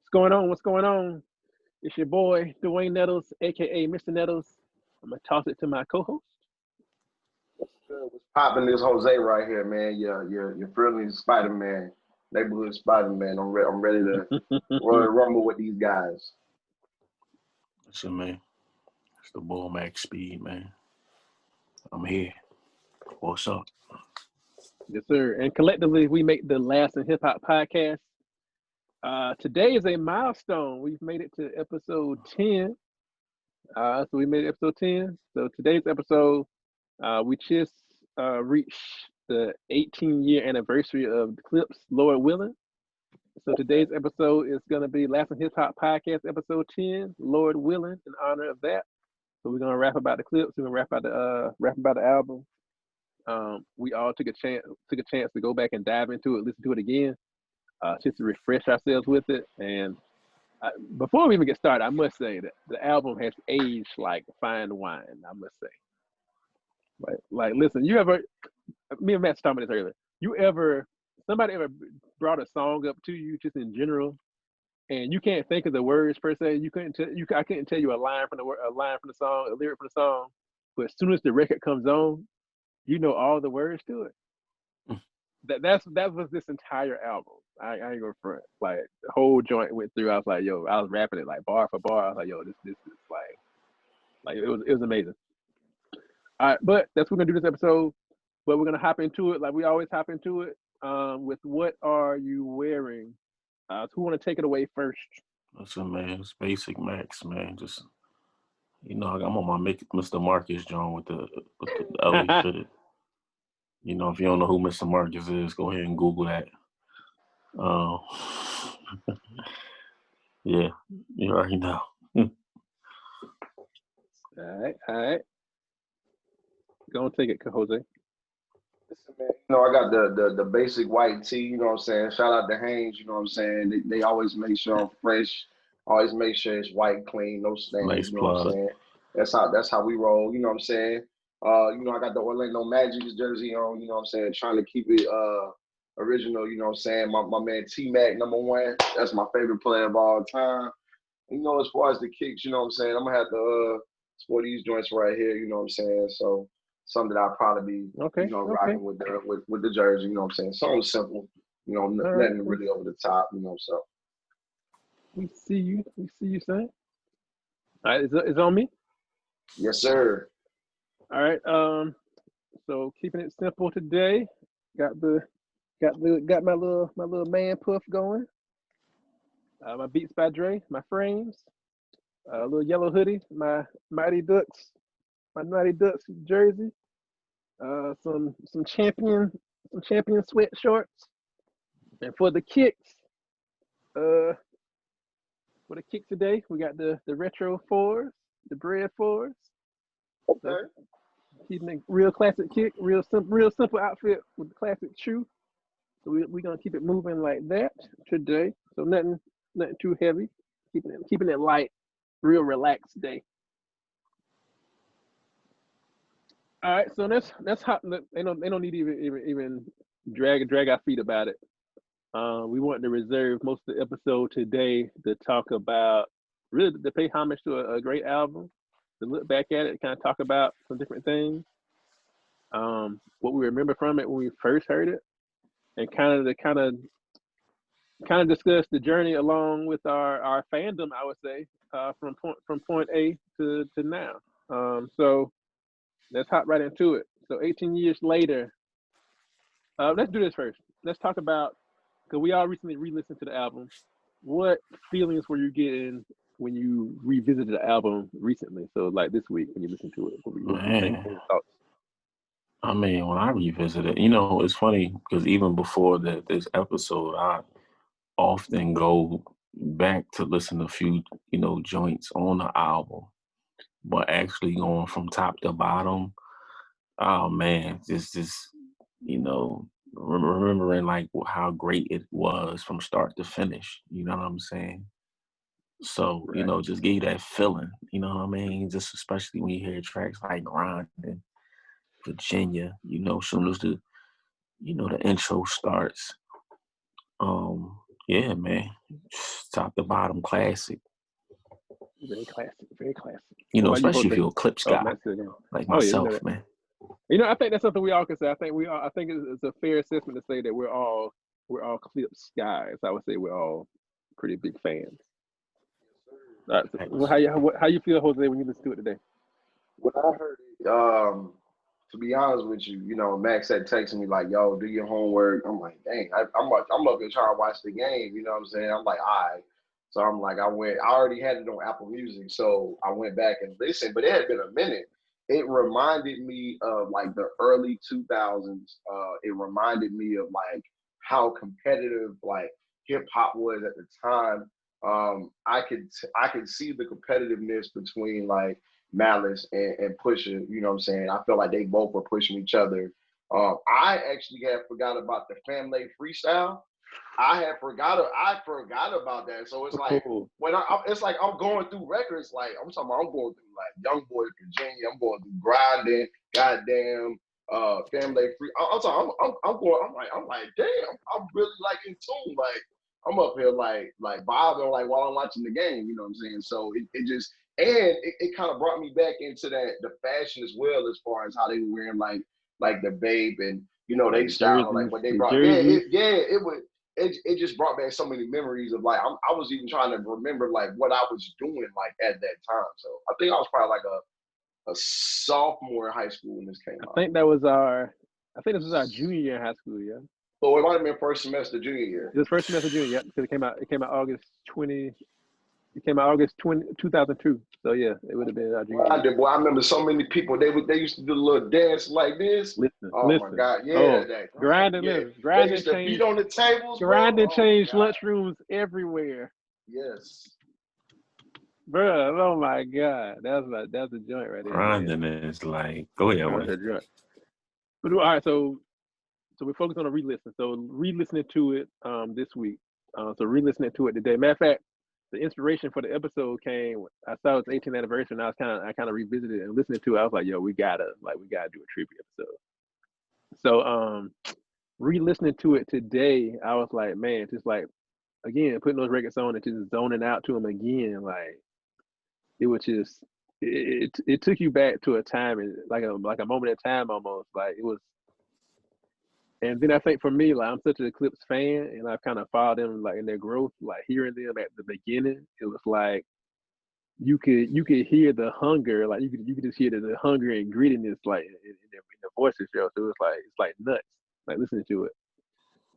What's going on? What's going on? It's your boy, Dwayne Nettles, aka Mr. Nettles. I'm gonna toss it to my co-host. What's popping? This Jose right here, man. Your friendly Spider Man, neighborhood Spider Man. I'm ready to rumble with these guys. Listen, man. It's the Bull Max Speed, man. I'm here. What's up? Yes, sir. And collectively, we make the Last in Hip Hop podcast. Today is a milestone. We've made it to episode 10. So we made it episode 10. So today's episode, we just reached the 18-year anniversary of the Clips Lord Willin. So today's episode is going to be Last in Hip Hop podcast episode 10, Lord Willin, in honor of that. So we're gonna rap about the clips. We're gonna rap about the album. We all took a chance to go back and dive into it, listen to it again, just to refresh ourselves with it. And before we even get started, I must say that the album has aged like fine wine. I must say, like listen, me and Matt talking about this earlier. Somebody ever brought a song up to you just in general, and you can't think of the words per se. I couldn't tell you a line from the song, a lyric from the song, but as soon as the record comes on, you know all the words to it. That was this entire album. I ain't gonna front. Like the whole joint went through. I was like, yo, I was rapping it like bar for bar. I was like, yo, this is like it was amazing. All right, but that's what we're gonna do this episode. But we're gonna hop into it like we always hop into it. With what are you wearing? So who want to take it away first? Listen, man. It's Basic Max, man. Just I'm on my Mr. Marcus John with the LA fitted. If you don't know who Mr. Marcus is, go ahead and Google that. Yeah, you already know. All right. Go and take it, Jose. Listen, man. I got the basic white tee. You know what I'm saying? Shout out to Haynes. You know what I'm saying? They always make sure I'm fresh. Always make sure it's white, clean, no stains. Nice You know what I'm plug. saying? That's how we roll. You know what I'm saying? I got the Orlando Magic's jersey on. You know what I'm saying? Trying to keep it original. You know what I'm saying? My man T Mac #1. That's my favorite player of all time. As far as the kicks, you know what I'm saying? I'm gonna have to sport these joints right here. You know what I'm saying? So something that I'll probably be rocking with the jersey. You know what I'm saying? Something simple. Nothing really over the top. So. We see you, son. All right, it's on me. Yes, sir. All right. So keeping it simple today. Got my little man puff going. My Beats by Dre, my frames, a little yellow hoodie, my Mighty Ducks jersey, some champion sweat shorts, and for the kicks today, we got the retro fours, the bread fours. Okay. So, keeping a real classic kick, real simple outfit with the classic shoe. So we're gonna keep it moving like that today. So nothing too heavy. Keeping it light, real relaxed day. All right, so that's hot. They don't need to even drag our feet about it. We want to reserve most of the episode today to talk about, really to pay homage to a great album, to look back at it, kind of talk about some different things, what we remember from it when we first heard it, and kind of discuss the journey along with our fandom, I would say, from point A to now. So let's hop right into it. So 18 years later, let's do this first. Let's talk about, because we all recently re-listened to the album. What feelings were you getting when you revisited the album recently? So like this week when you listened to it, what were your thoughts? I mean, when I revisit it, it's funny because even before this episode, I often go back to listen to a few, joints on the album, but actually going from top to bottom, oh man, remembering like how great it was from start to finish. You know what I'm saying? So, Right. just give you that feeling, you know what I mean? Just especially when you hear tracks like Grind and Virginia, as soon as the intro starts, Yeah, man. Top to bottom classic. Very classic, very classic. You know, What about you, especially if Jose? you're a Clips Oh, guy, Matt's still going. like Oh yeah, you know myself, that. man. You know, I think that's something we all can say. I think we all. I think it's a fair assessment to say that we're all Clips guys. I would say we're all pretty big fans. All right, so, well, how you feel, Jose, when you listen to it today? When I heard it, to be honest with you, you know, Max had texted me like, "Yo, do your homework." I'm like, "Dang, I'm up here trying to watch the game." You know what I'm saying? I'm like, "All right." So I'm like, I already had it on Apple Music, so I went back and listened. But it had been a minute. It reminded me of like the early 2000s. It reminded me of like how competitive like hip hop was at the time. I could see the competitiveness between like Malice and Pusha. You know what I'm saying? I felt like they both were pushing each other. I actually had forgot about the Family Freestyle. I forgot about that. So it's like Oh, when it's like I'm going through records. Like I'm talking about, I'm going through like Young Boy Virginia. I'm going through Grinding. Goddamn. Family Free. I'm talking. I'm going. I'm like, damn. I'm really like in tune. Like I'm up here like bobbing like while I'm watching the game. You know what I'm saying? So it just it kind of brought me back into the fashion as well, as far as how they were wearing like the Babe and you know like they style, like what they brought. It just brought back so many memories of like I was even trying to remember like what I was doing like at that time. So I think I was probably like a sophomore in high school when this came out. I think this was our junior year in high school. Yeah, So it might have been first semester junior year. it was first semester junior. Yeah, because it came out August 20. It came out August 2002. So yeah, it would have been our junior year. Boy, I remember so many people. They used to do a little dance like this. Oh my Listen. God, yeah, Oh, that grinding, yeah. listen, They used to beat on the tables, bro. grinding Oh changed God, lunchrooms everywhere. yes. Bro, oh my God, that's a joint right there, man. Grinding is like, go ahead, That's Wayne. a joint. But all right, so we're focused on a re-listen. So re-listening to it this week. So re-listening to it today. Matter of fact, the inspiration for the episode came. I saw its 18th anniversary, and I kind of revisited it and listening to it. I was like, yo, we gotta do a tribute episode. So re-listening to it today, I was like, man, just like again putting those records on and just zoning out to them again, like it was just it took you back to a time and like a moment in time almost, like it was. And then I think for me, like I'm such an Eclipse fan, and I've kind of followed them like in their growth. Like hearing them at the beginning, it was like you could hear the hunger, like you could just hear the hunger and grittiness like in their voices, yo. So it's like nuts, like listening to it.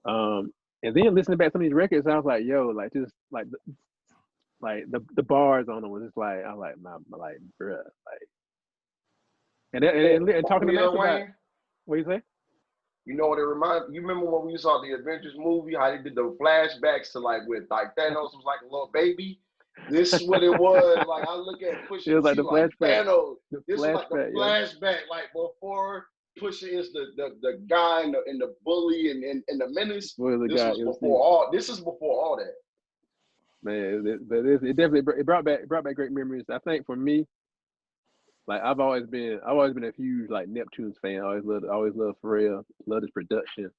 And then listening back to some of these records, I was like, yo, like just like the bars on them was just like I like my like bruh, like and talking to Max about Wayne, what you say. you know what it reminds you remember when we saw the Avengers movie, how they did the flashbacks to like with like Thanos was like a little baby? This is what it was. Like I look at It was Pusha like T the like flashback, Thanos. the This is like the flashback, yeah. flashback, like before Pusha is the guy and the bully and the menace. Boy, the This guy, was before all. This is before all that. man, it definitely brought back great memories. I think for me, like I've always been a huge like Neptune's fan. I always loved Pharrell, loved his production,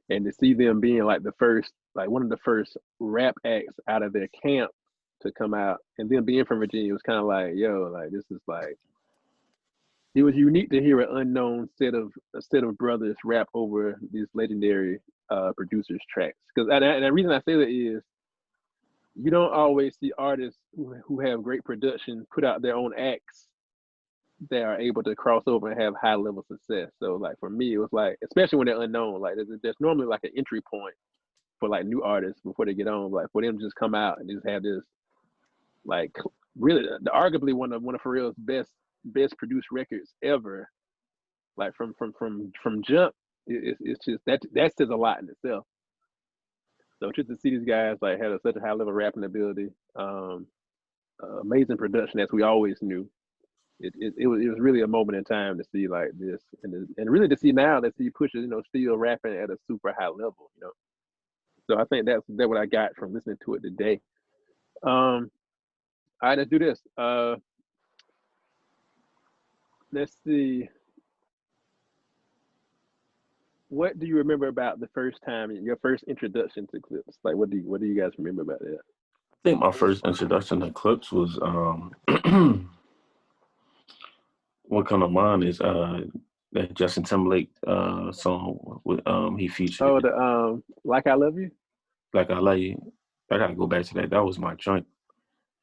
and to see them being like one of the first rap acts out of their camp to come out, and then being from Virginia was kind of like, yo, like this is like it was unique to hear an unknown set of brothers rap over these legendary producers' tracks. Because and the reason I say that is you don't always see artists who have great production put out their own acts that are able to cross over and have high level success. So like for me, it was like, especially when they're unknown, like there's normally like an entry point for like new artists before they get on. Like for them to just come out and just have this like really arguably one of Pharrell's best produced records ever. Like from jump, it's just that says a lot in itself. So just to see these guys like had such a high level rapping ability, amazing production as we always knew. It was really a moment in time to see like this and really to see now that see Pusha still rapping at a super high level. So I think that's what I got from listening to it today. All right, let's do this. Let's see. what do you remember about the first time, your first introduction to clips? Like, what do you guys remember about that? I think my first introduction to clips was what come to mind is that Justin Timberlake song with he featured Oh, the Like I Love You. Like I Love You. I gotta go back to that. That was my joint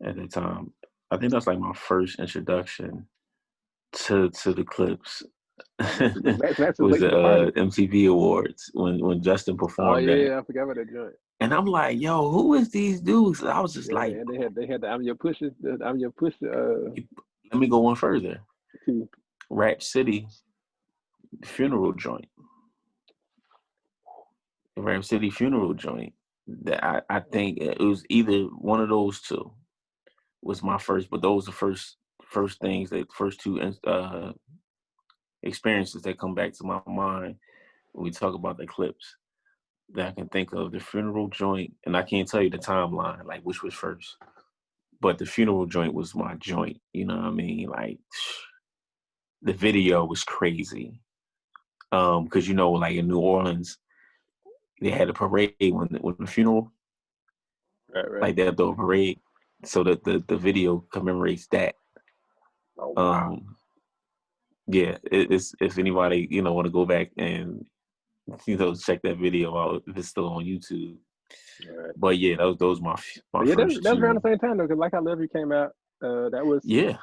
at the time. I think that's like my first introduction to the clips. That's Was late to the party. the MTV Awards when Justin Oh performed that, yeah, I forgot about that joint. and I'm like, yo, who is these dudes? I was just Yeah, like, and they had the I'm your pusher. let me go one further. Key. Rap City funeral joint. The Rap City funeral joint. That I think it was either one of those two was my first, but those are first things that first two experiences that come back to my mind when we talk about the clips that I can think of. The funeral joint, and I can't tell you the timeline, like which was first, but the funeral joint was my joint. You know what I mean? Like the video was crazy. Because like in New Orleans, they had a parade when the funeral, Right. like they'll do a parade, so that the video commemorates that. Oh, wow. Yeah, it's if anybody want to go back and check that video out if it's still on YouTube. Right. But yeah, those my But yeah, first that was around two. the same time though, because Like I Love You came out. That was Yeah,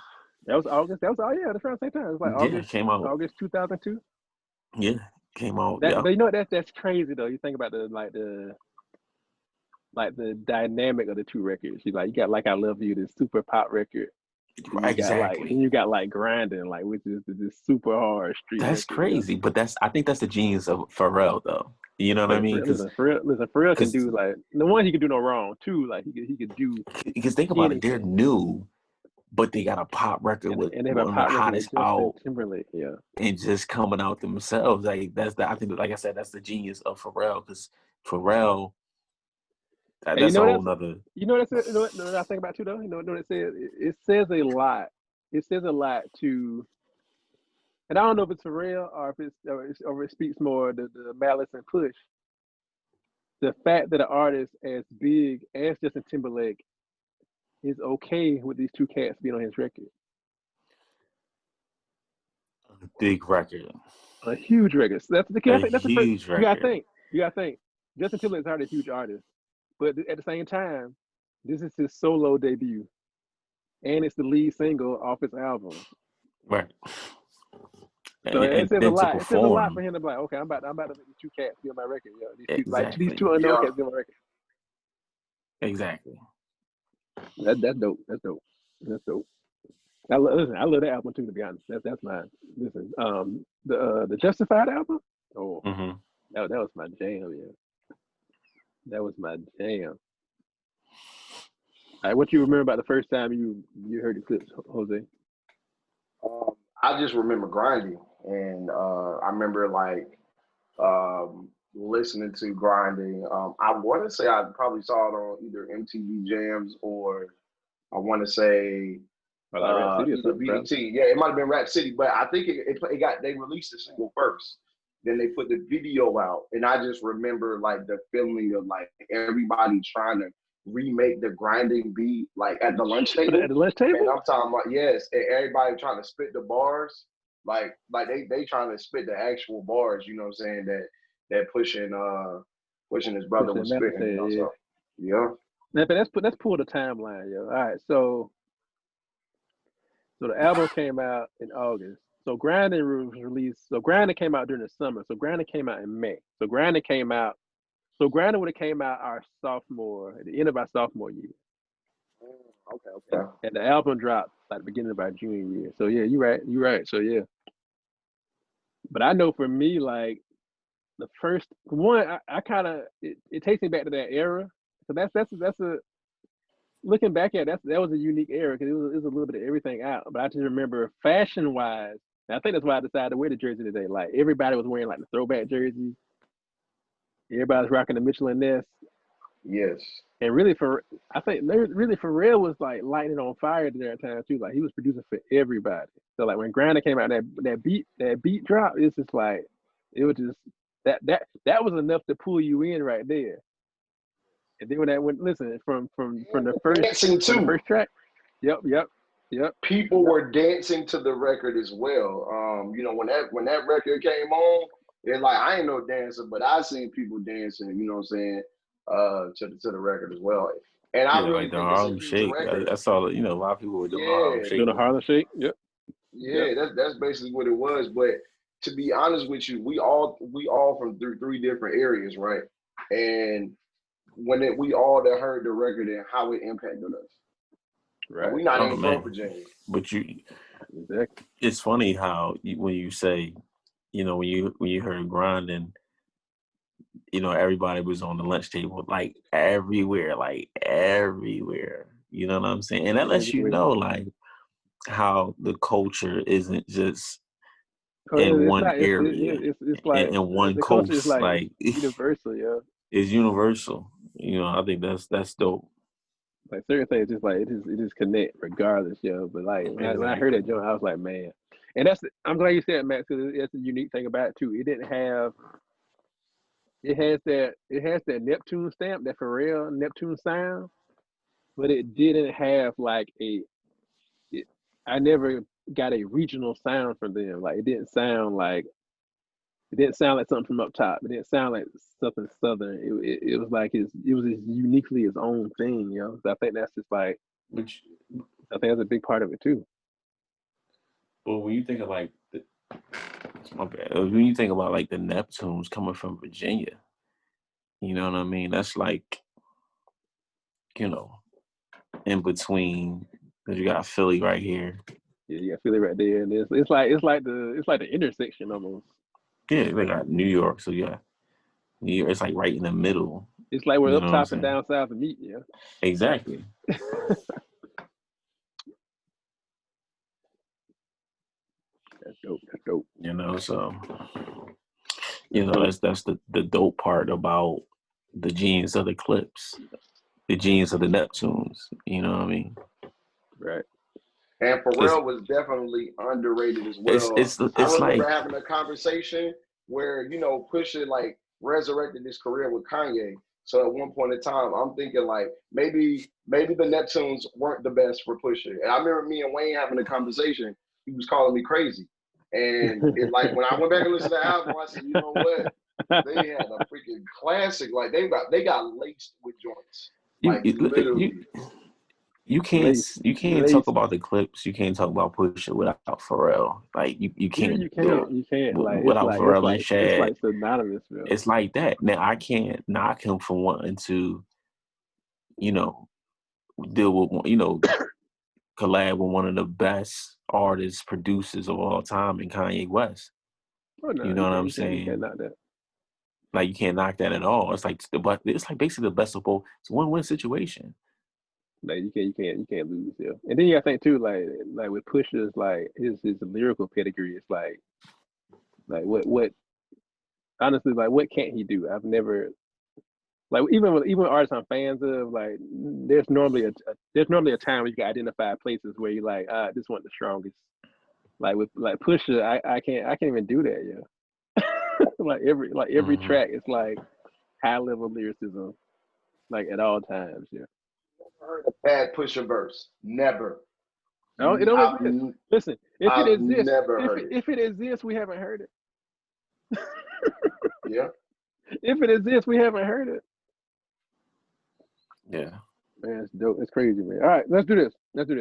August. That was that's around the same time. It was like yeah, came out. August 2002. Yeah, came out. That, Yeah, but you know what? That's crazy though. You think about the dynamic of the two records. You got Like I Love You, this super pop record. And exactly. you got like Grinding, like which is this super hard street That's record. crazy, but I think that's the genius of Pharrell, though. You know what I mean? Listen, Pharrell can do like the one he could do no wrong. Two, like he could do because think about it, they're anything. new, but they got a pop record with And they have a one of the pop record with hottest Justin out Timberlake. Yeah. and just coming out themselves. Like I think, like I said, that's the genius of Pharrell, because Pharrell, And that's a whole nother. You know what I think about too though. You know what it says? It says a lot. It says a lot to, and I don't know if it's Pharrell or it speaks more the malice and push. The fact that an artist as big as Justin Timberlake is okay with these two cats being on his record. Big record. A huge record. So that's the first. Huge record. You gotta think. Justin Timberlake's already a huge artist, but at the same time, this is his solo debut, and it's the lead single off his album. Right. So it says a then to lot. It says a lot for perform. him to be like, okay, I'm about to make these two cats be on my record. Yo, these Exactly. two unknown cats be on my record. Exactly. That's dope. That's dope. I love that album too. To be honest, that's mine. Listen, the Justified album. Oh, Mm-hmm. that was my jam. Yeah, that was my jam. All right, what you remember about the first time you heard the clips, Jose? I just remember grinding, and I remember like listening to grinding. I want to say I probably saw it on either MTV Jams or I want to say Rap City or either something, BET. probably. Yeah, it might have been Rap City, but I think they released the single first. Then they put the video out, and I just remember like the feeling of like everybody trying to remake the grinding beat like at the lunch table. At the lunch table? And I'm talking about yes, and everybody trying to spit the bars, like they trying to spit the actual bars. You know what I'm saying that pushing his brother was spitting. You know, yeah. so yeah. Now, but let's pull the timeline, yo. All right, so the album came out in August. So Grinding was released. So Grinding came out during the summer. So Grinding came out in May. So Grinding came out. So Grinding would have came out at the end of our sophomore year. Okay. And the album dropped like the beginning of our junior year. So yeah, you're right. So yeah. But I know for me, like the first one, I kind of it takes me back to that era. So that's a looking back at that was a unique era because it was a little bit of everything out. But I just remember fashion wise, I think that's why I decided to wear the jersey today. Like everybody was wearing like the throwback jerseys. Everybody was rocking the Michelin Ness. Yes. And really Pharrell was like lighting on fire at that time too. Like he was producing for everybody. So like when Grindr came out, that beat drop, it's just like it was just that was enough to pull you in right there. And then when that went, listen, from the dancing too. first track, yep. People were dancing to the record as well. You know, when that record came on, it's like I ain't no dancer, but I seen people dancing. You know what I'm saying? To the record as well. And I really like the think it's a Harlem huge Shake. record. I saw, you know, a lot of people were doing the Harlem Yeah, Shake. Doing a Harlem Shake. Yep. yeah, that's basically what it was. But to be honest with you, we all from three different areas, right? And we all that heard the record and how it impacted us. Right. We not Oh even from man, Virginia. but Exactly. it's funny how when you say, you know, when you heard grinding, you know, everybody was on the lunch table, like everywhere. You know what I'm saying? And that lets you Everywhere. know, like, how the culture isn't just Oh, in it's one not. area, It's like in one the culture is coast. like Like, universal, yeah. it's universal. You know, I think that's dope. Like certain things, just like it just connect regardless, yo. But like when I heard that joint, I was like, man. And I'm glad you said it, Max, because that's a unique thing about it too. It didn't have. It has that Neptune stamp, that Pharrell Neptune sound, but it didn't have like I never got a regional sound from them. Like it didn't sound like something from up top. It didn't sound like something southern. It was like it was uniquely his own thing, yo. So I think that's just like Which, I think that's a big part of it too. well, when you think of like when you think about like the Neptunes coming from Virginia, you know what I mean? That's like, you know, in between, because you got Philly right here. Yeah, you got Philly right there, and it's like the intersection almost. Yeah, they got New York, so yeah, New York. It's like right in the middle. It's like where You up know what I'm top and saying? down south meet, yeah. Exactly. That's dope. That's dope. You know, so you know that's the dope part about the genius of the Clips, the genius of the Neptunes. You know what I mean? Right. And It's Pharrell was definitely underrated as it's well. it's I it's remember like, having a conversation where, you know, Pusha like resurrected his career with Kanye. So at one point in time, I'm thinking like maybe the Neptunes weren't the best for Pusha. And I remember me and Wayne having a conversation. He was calling me crazy. And it like when I went back and listened to the album, I said, you know what? They had a freaking classic. Like they got laced with joints. Like literally. you can't talk Lace. about the Clips. You can't talk about Pusha without Pharrell. Like you Yeah, can't you do can't. it You can't. Like without Pharrell and it's Shad. like synonymous, bro. It's like that. Now I can't knock him for wanting to, you know, deal with, you know, collab with one of the best artists, producers of all time in Kanye West. Oh no, You know what I'm you can't saying? knock that. Like you can't knock that at all. It's like basically the best of both. It's a win-win situation. Like you can't lose, yeah. And then you gotta think too, like with Pusha's like his lyrical pedigree, it's like what honestly, like what can't he do? I've never like even artists I'm fans of, like there's normally a time where you can identify places where you're like, this one the strongest. Like with like Pusha, I can't even do that, yeah. like every Mm-hmm. track is like high level lyricism, like at all times, yeah. Heard a bad Pusha verse. Never. No, it don't exist. Listen, if it I've exists, never heard it. if it exists, we haven't heard it. Yeah. If it exists, we haven't heard it. Yeah. Man, it's dope. It's crazy, man. All right, let's do this. Let's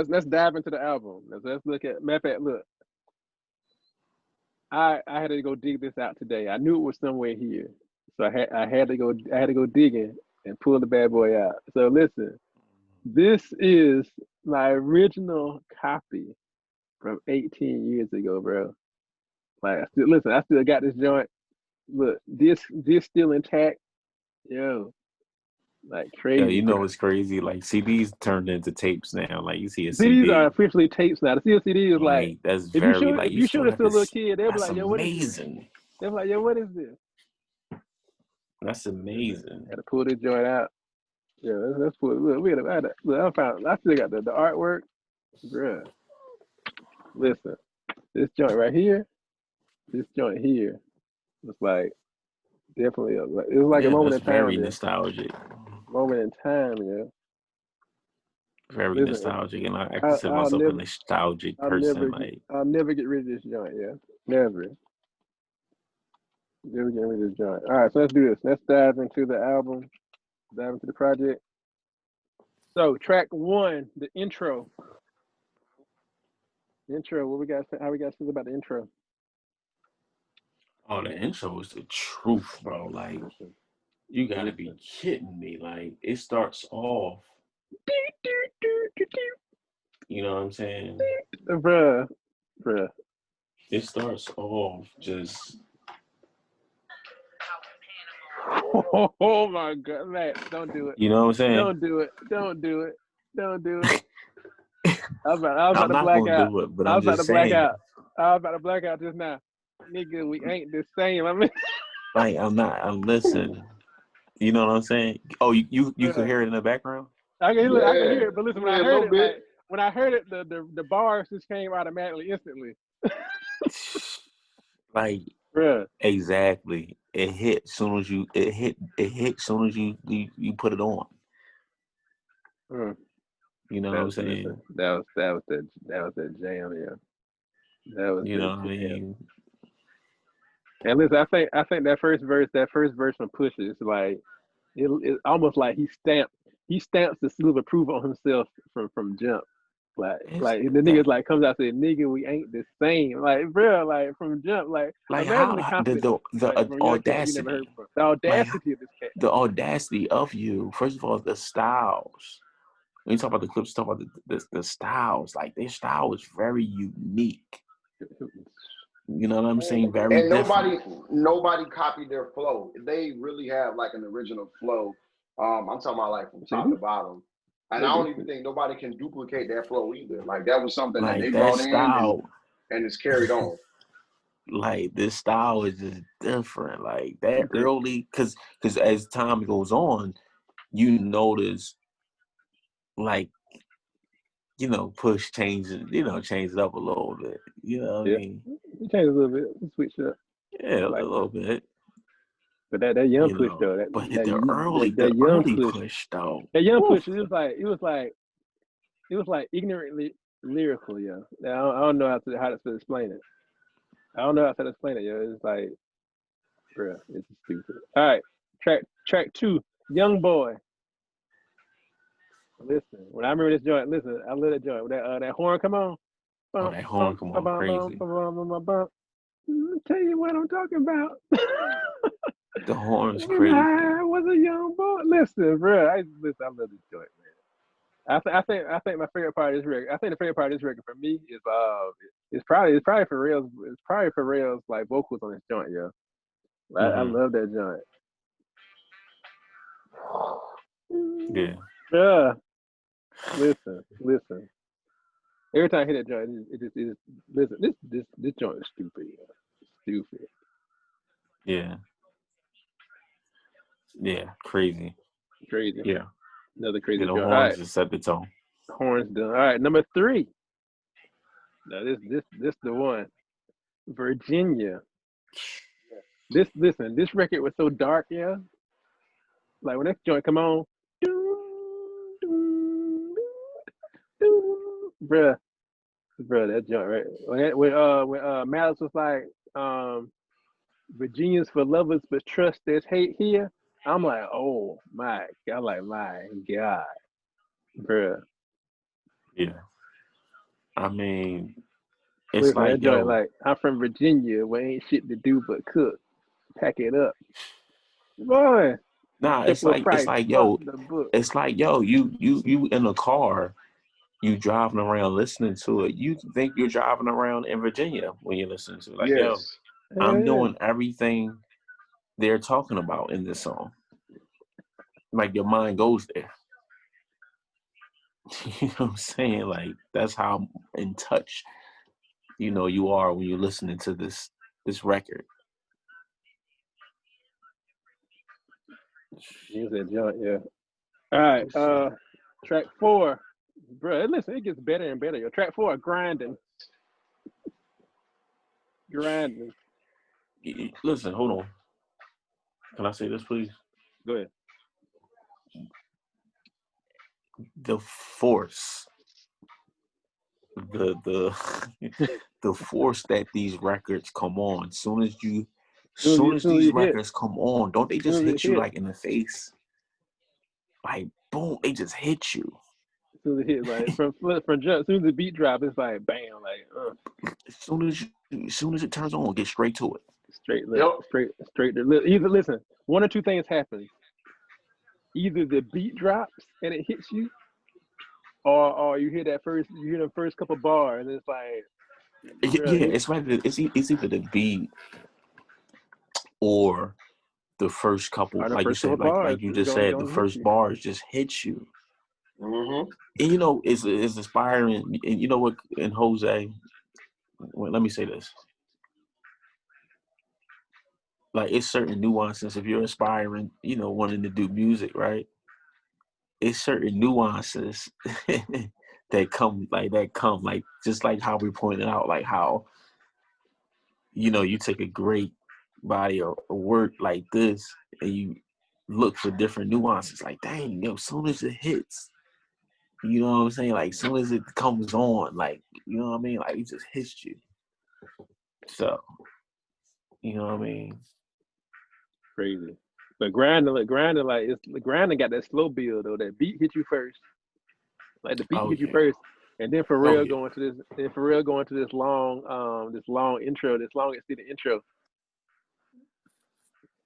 let's dive into the album. Let's look at matter of fact, look. I had to go dig this out today. I knew it was somewhere here. So I had to go digging and pull the bad boy out. So listen, this is my original copy from 18 years ago, bro. Like I still got this joint. Look, this still intact. Yo, like Yeah, crazy, you know bro. it's crazy. Like CDs turned into tapes now. Like you see a CDs are CD, officially tapes now. The CDs is like like that's very like if you you still show this got to a little this. kid, they'll be That's like, yo, what is this? amazing. They'll be like, yo, what is this? That's amazing. Had to pull this joint out. Yeah, let's pull it. Look, I still got the artwork. Bruh. Listen, this joint right here. this joint here was like definitely it was like a Yeah, moment that's in time. very Yeah, nostalgic. moment in time. Yeah. Very Listen, nostalgic, and I I, consider I'll myself a never, nostalgic I'll person. never, get, Like, I'll never get rid of this joint. Yeah, never, never get rid of this joint. All right, so let's do this. Let's dive into the album, dive into the project. So track one, the intro. Intro. What we got? How we got feel about the intro? oh, the intro is the truth, bro. Like, Listen, you gotta be listen. kidding me. Like, it starts off. You know what I'm saying? Bruh, bruh. It starts off just. Oh my God, Matt, don't do it. You know what I'm saying? Don't do it. Don't do it. Don't do it. I was about I'm to not black gonna out. do it, but I I'm was about to just black saying. out. I was about to black out just now. Nigga, we ain't the same. I mean, Like, I'm not. I'm listening. You know what I'm saying? Oh, you could hear it in the background. I can Yeah, hear it, but listen, when yeah, I a heard little it, bit. like when I heard it, the bars just came automatically, instantly. Like, Bruh. exactly. It hit soon as you. It hit soon as you put it on. Mm. You know what I'm saying? Listen, that was that jam, yeah. That was You the know what I jam. mean? And listen, I think that first verse from Push is like it almost like he stamps the seal of approval on himself from jump. It's Like the that. niggas like comes out and say, nigga, we ain't the same. Like, bro, like from jump, like Like imagine how the confidence like from a young cat that you never heard audacity. before. The Like audacity of this cat. the audacity of you. First of all, the styles. When you talk about the clips, talk about the styles. Like their style is very unique. You know what I'm saying? Very And different. nobody copied their flow. They really have like an original flow. I'm talking about like from top to bottom. And They I do. don't even think nobody can duplicate that flow either. Like that was something that Like they that brought in style. and it's carried on. Like this style is just different. Like that early, because as time goes on, you notice like Push changes, changes up a little bit. You know what I Yeah, mean? he changed a little bit, switch it up. Yeah, I a like that. little bit. But that young Push though, But the early, that the young early Push, Push though. that young Woof. Push, it was like ignorantly lyrical, yeah. I don't know how to explain it. I don't know how to explain it, yo. It's like, bruh, it's stupid. All right, track two, Young Boy. Listen, when I remember this joint, listen, I love that joint. When that horn come on, Oh, bum that horn bum come bum on bum bum crazy. bum bum bum bum. Let me tell you what I'm talking about. The horn's When crazy. I was a young boy, listen, bro. I love this joint, man. I think my favorite part of this record. I think the favorite part of this record for me is it's probably for Rail's like vocals on this joint, yo. I love that joint. Yeah. Yeah. Listen. Every time I hear that joint, it just listen. This joint is stupid, yo. Stupid. Yeah. Yeah. Crazy. Crazy. Yeah. Another crazy The joint. All horns right. just set the tone. Horns done. All right. Number 3. Now this the one. Virginia. This record was so dark, yeah. Like when that joint come on, bruh, that joint right. When Malice was like, Virginia's for lovers, but trust there's hate here. I'm like, oh my god, my god, bruh. Yeah. I mean, it's Listen, like, that joint yo, like, I'm from Virginia, where ain't shit to do but cook, pack it up, boy. nah, Triple it's price, like, fuck yo, the book. you in a car, you driving around listening to it. You think you're driving around in Virginia when you're listening to it. Like, yo, Yes. I'm Yeah. doing everything they're talking about in this song. Like your mind goes there. You know what I'm saying? Like that's how in touch, you are when you're listening to this record. Use that joint, yeah. All right, track 4, bro. Listen, it gets better and better. Yo. Track 4, grinding. Listen, hold on. Can I say this, please? Go ahead. The force, the the force that these records come on. Soon as these records come on, don't they just hit you like in the face? Like boom, they just hit you. As soon as it hit, like from jump, as soon as the beat drop, it's like bam, like As soon as it turns on, get straight to it. Straight to either listen, one or two things happen. Either the beat drops and it hits you, or you hear the first couple bars and it's like it's right. It's either the beat or the first couple, like you said, like you just said, the first bars just hit you. Mm-hmm. And it's inspiring. And you know what? And Jose, let me say this. Like it's certain nuances. If you're inspiring, wanting to do music, right? It's certain nuances that come like just like how we pointed out, like how you take a great body of work like this and you look for different nuances. Like, dang, as soon as it hits, you know what I'm saying? Like, as soon as it comes on, like, you know what I mean? Like, it just hits you. So, you know what I mean? Crazy. But grinding, like grinding got that slow build though. That beat hit you first. Like the beat hit you first. And then Pharrell going to this long intro, this long extended intro.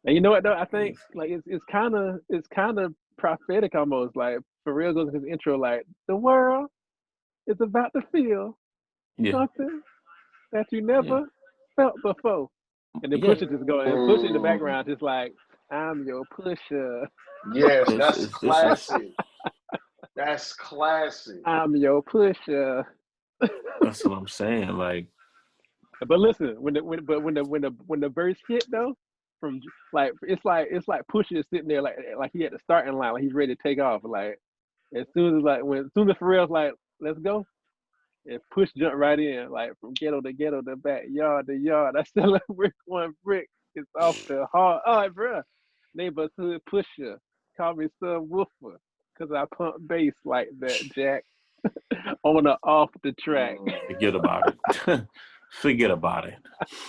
And you know what though? I think like it's kind of prophetic almost. Like Pharrell goes into his intro like the world is about to feel something that you never felt before. And then Pusha just go and Pusha in the background just like I'm your pusher. Yes, that's classic. That's classic. I'm your pusher. That's what I'm saying. Like, but listen, when the verse hit though, from like it's like Pusha is sitting there like he at the starting line, like he's ready to take off. Like as soon as Pharrell's like, let's go, and Push jumped right in, like from ghetto to ghetto to backyard to yard. I sell a brick, one brick. It's off the hard. Oh, bro, neighborhood pusher. Call me Son Woofer, cause I pump bass like that, Jack. On or off the track. Forget about it. Forget about it.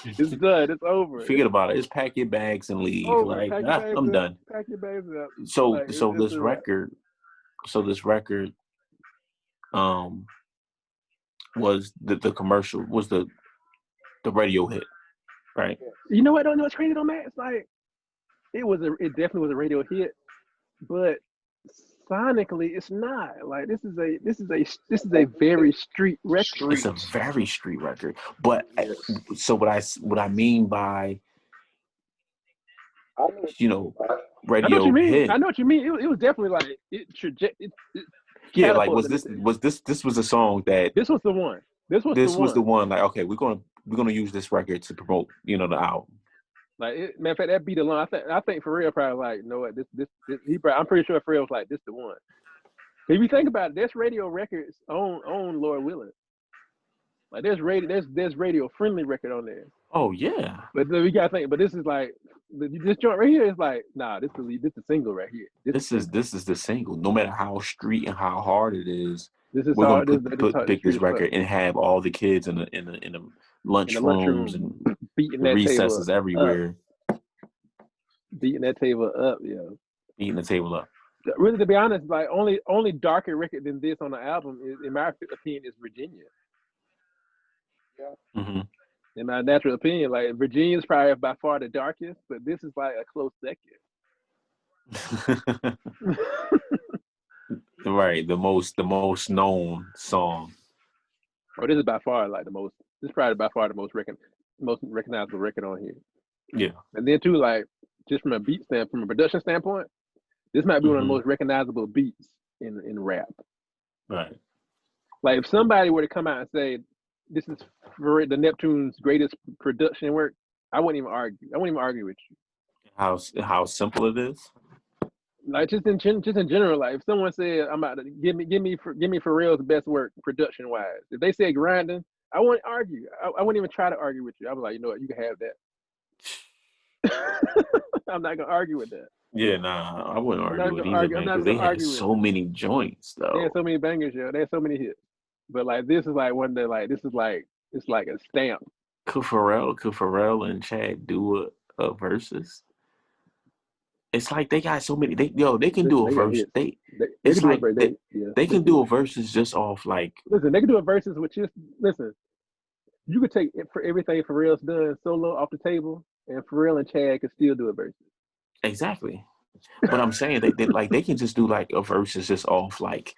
It's done. It's over. Forget about it. Just pack your bags and leave. Like, I'm done. Pack your bags up. So this record was the commercial, was the radio hit, right? You know what? Don't know what's crazy on that? It's like it definitely was a radio hit, but sonically it's not. Like this is a very street record. It's a very street record. But so what I mean by radio hit. I know what you mean. It was definitely like like was this a song that this was the one. This was the one. Like, okay, we're gonna use this record to promote, the album. Like, matter of fact, that beat alone. I think Pharrell probably like, you know what, I'm pretty sure Pharrell was like, this the one. If you think about it, there's radio records on Lord Willin. Like there's radio friendly record on there. Oh yeah. But we gotta think. But this is like this joint right here is like, nah, this is the single right here. This is the single. No matter how street and how hard it is, we're gonna pick this record and have all the kids in the lunchrooms and beating that recesses table everywhere. Beating that table up, yo. Beating the table up. Really, to be honest, like only darker record than this on the album is, in my opinion, is Virginia. Yeah. Mm-hmm. In my natural opinion, like Virginia is probably by far the darkest, but this is like a close second. Right, the most known song. Oh, this is by far like this is probably by far the most recognizable record on here. Yeah. And then too, like just from a production standpoint, this might be one of the most recognizable beats in rap. Right. Like if somebody were to come out and say, this is the Neptune's greatest production work, I wouldn't even argue. I wouldn't even argue with you. How simple it is. Like just in general, like if someone said, "I'm about to give me Pharrell's best work production wise," if they said grinding, I wouldn't argue. I wouldn't even try to argue with you. I was like, you know what, you can have that. I'm not gonna argue with that. Yeah, nah, I wouldn't I'm not argue with gonna it either, argue. I'm man, not because gonna they had argue with so it. many joints They had though. so many bangers, yo. They had so many hits. But like this is like one that like this is like it's like a stamp. Could Pharrell and Chad do a versus? It's like they got so many. They can do a They got verse. hits. They It's can do it, like but yeah, they they can do can. a versus just off like Listen, they can do a versus with just listen. You could take it for everything Pharrell's done solo off the table, and Pharrell and Chad could still do a versus. exactly. But I'm saying they can just do like a versus just off like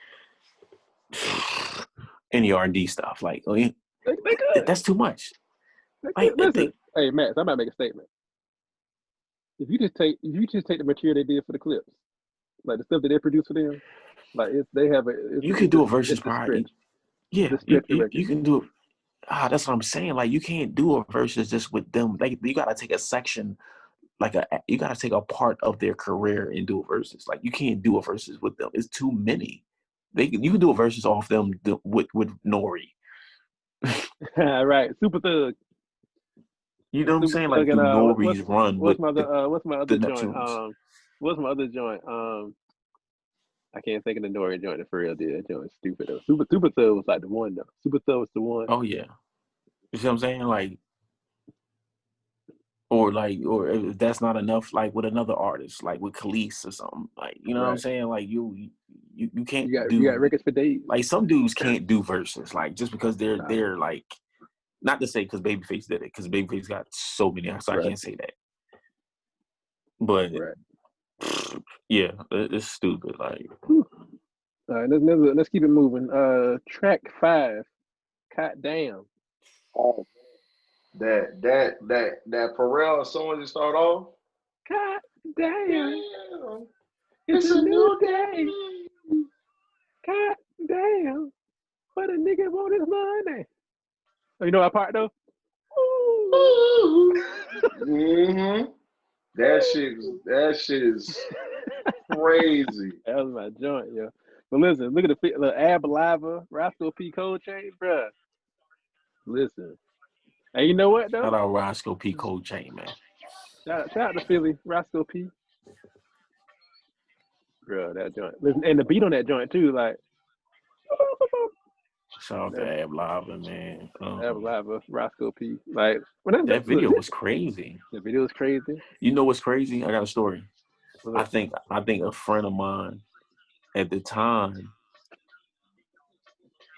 any R&D stuff. Like They could. that's too much. They Like could. Listen, hey Max, I'm about to make a statement. If you just take the material they did for the clips, like the stuff that they produced for them, like they have you can do a it's versus a part. stretch. It's Yeah, a stretch the record. you can do it. That's what I'm saying. Like you can't do a versus just with them. Like you gotta take a section, you gotta take a part of their career and do a versus. Like you can't do a versus with them. It's too many. You can do a versus off them with Nori. Right, Super Thug. You know what I'm Super saying? Thug Like and through Nori's run with what's my other the joint? Neptunes. What's my other joint? I can't think of the Nori joint that Pharrell did. That joint was stupid though. Super Thug was like the one though. Super Thug was the one. Oh yeah. You see what I'm saying? Or if that's not enough, like with another artist, like with Khalees or something. Like, you know what I'm Right. saying? Like you can't You got do records for days. like some dudes can't do verses, like just because Nah, they're like not to say because Babyface did it, because Babyface got so many, so I right, can't say that. But right. yeah, it's stupid. Like Whew. All right, let's keep it moving. Track 5. God damn. Oh, that Pharrell song just start off. God damn. Damn, It's it's a a new new day. day. God damn. What a nigga want his money. Oh, you know our part though? Ooh. Mm-hmm. That shit is crazy. That was my joint, yo. But listen, look at the Ab Lava, Roscoe P. Cold Chain, bruh. Listen. And you know what shout though? out Roscoe P. Cold Chain, man. Shout out to Philly, Roscoe P. Bruh, that joint. Listen, and the beat on that joint too, like Shout out to that Ab Lava, man. Ab Lava, Roscoe P. Like when That look, video was crazy. the video is crazy. You know what's crazy? I got a story. What's up? I think a friend of mine at the time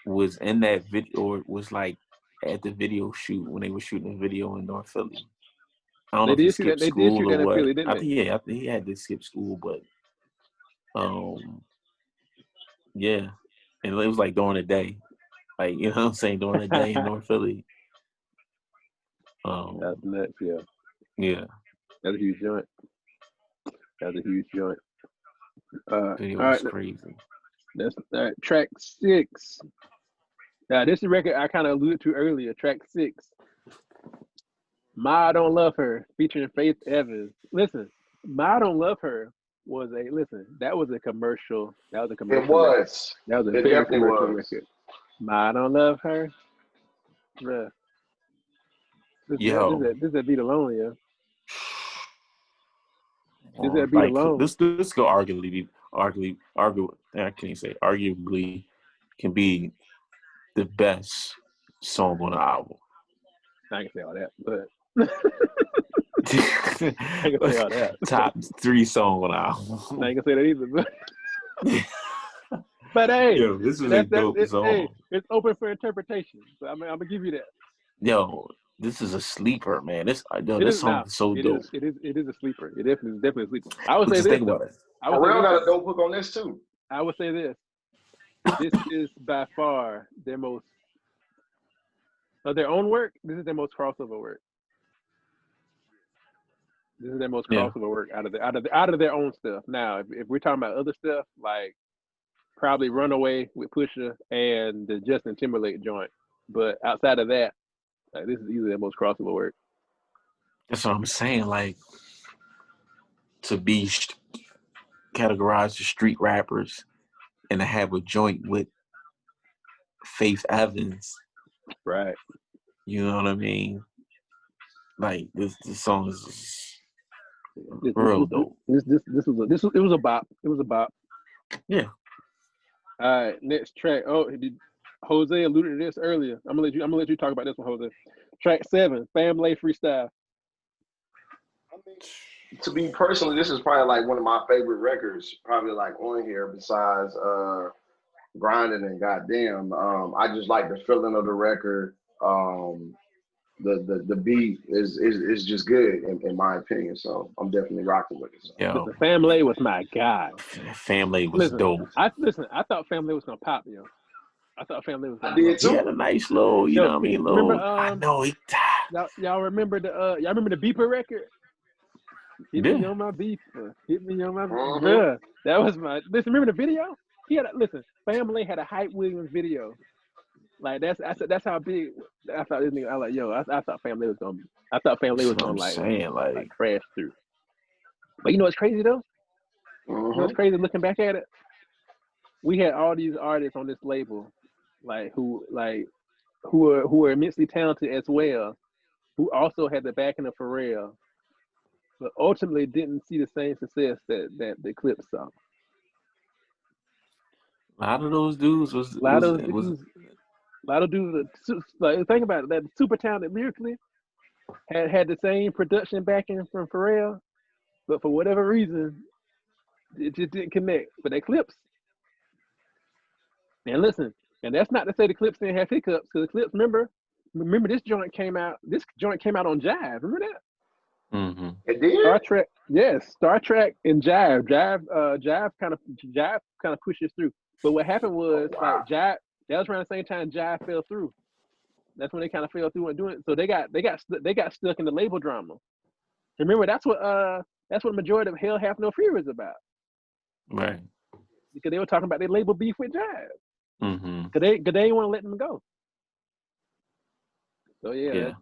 was in that video, or was like at the video shoot when they were shooting a video in North Philly. I don't know They if he did shoot that. skipped They did shoot school or that in what. Philly, didn't they? I think he had to skip school, but um yeah. And it was like during the day. Like, you know what I'm saying, during the day in North Philly. That's Um nuts, yeah. yeah. That's a huge joint. That's a huge joint. All Video right, was crazy. that's all right. Track 6. Now this is a record I kind of alluded to earlier. Track 6. Ma Don't Love Her, featuring Faith Evans. Listen, Ma Don't Love Her was a listen. That was a commercial. That was a It commercial record. was. That was a It very definitely commercial was. record. Ma Don't Love Her, bruh. Yo, This is that beat alone, yeah. This is that beat like alone. this could I can't say arguably can be the best song on the album. I can say all that, but I can say all that. Top 3 song on the album. I ain't gonna say that either, but hey, Yo, this was a dope hey, song. it's open for interpretation. So I'm gonna give you that. Yo, this is a sleeper, man. It This is song now. is so dope. It is a sleeper. It definitely a sleeper. I would But say just this think though. about it. I would say Pharrell this got a though. dope hook on this too. I would say this. This is by far their most of their own work. This is their most crossover work. This is their most Yeah. crossover work out of their own stuff. Now, if we're talking about other stuff, like probably Runaway with Pusha and the Justin Timberlake joint, but outside of that, like, this is easily their most crossover work. That's what I'm saying. Like, to be categorized as street rappers and to have a joint with Faith Evans. Right. You know what I mean? Like, this song is Real dope. It was a bop. It was a bop. Yeah. All right, next track. Oh, Jose alluded to this earlier. I'm gonna let you talk about this one, Jose. Track 7, Family Freestyle. I mean, to me personally, this is probably like one of my favorite records, probably like on here besides Grinding and Goddamn. I just like the feeling of the record. The beat is just good in my opinion. So I'm definitely rocking with it. So. Yo, The Family was my guy. Family was dope. I thought Family was gonna pop, yo. I thought Family was gonna I did blow. He had a nice little, you know what I mean? Little, remember, I know he y'all remember the Beeper record? Hit me on my beeper. Hit me on my bruh. That was my listen. Remember the video? Family had a Hype Williams video. Like that's how big I thought this nigga. I was like, yo, I thought Family was gonna. I thought Family was gonna like crash through. But you know what's crazy though? You know what's crazy looking back at it? We had all these artists on this label, who are immensely talented as well, who also had the backing of Pharrell, but ultimately didn't see the same success that the Clips saw. A lot of those dudes a lot of dudes. Like think about it, that super talented lyrically had the same production backing from Pharrell, but for whatever reason, it just didn't connect. But the Clips, and listen, and that's not to say the Clips didn't have hiccups, because the Clips, remember this joint came out. This joint came out on Jive. Remember that? Mm-hmm. It did? Star Trek and Jive. Jive kind of pushes through. But what happened was like Jive. That was around the same time Jive fell through. That's when they kind of fell through and doing it. So they got stuck in the label drama. Remember that's what the majority of Hell Hath No Fear is about. Right. Because they were talking about their label beef with Jive. Mm-hmm. Cause they didn't want to let them go. So yeah.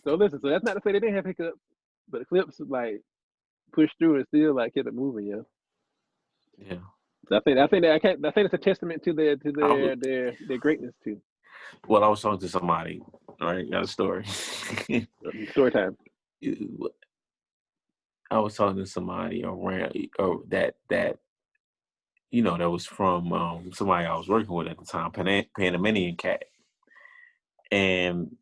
So listen. So that's not to say they didn't have hiccups, but the Clips like pushed through and still like kept it moving. Yeah. Yeah. I think it's a testament to their greatness too. Well, I was talking to somebody. All right, got a story. Story time. I was talking to somebody around that that was from somebody I was working with at the time, Panamanian cat, and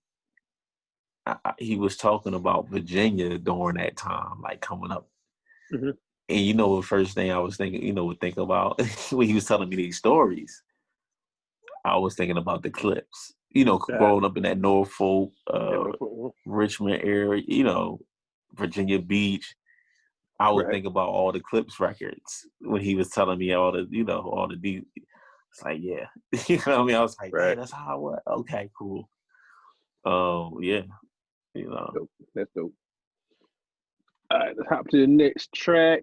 he was talking about Virginia during that time, like coming up. Mm-hmm. And the first thing I was thinking, would think about when he was telling me these stories, I was thinking about the Clips. Growing up in that Norfolk, Richmond area, Virginia Beach, I would think about all the Clips records when he was telling me all the, all the deep. It's like, yeah, you know what I mean? I was like, man, that's how I was. Okay, cool. Yeah, Dope. That's dope. All right, let's hop to the next track.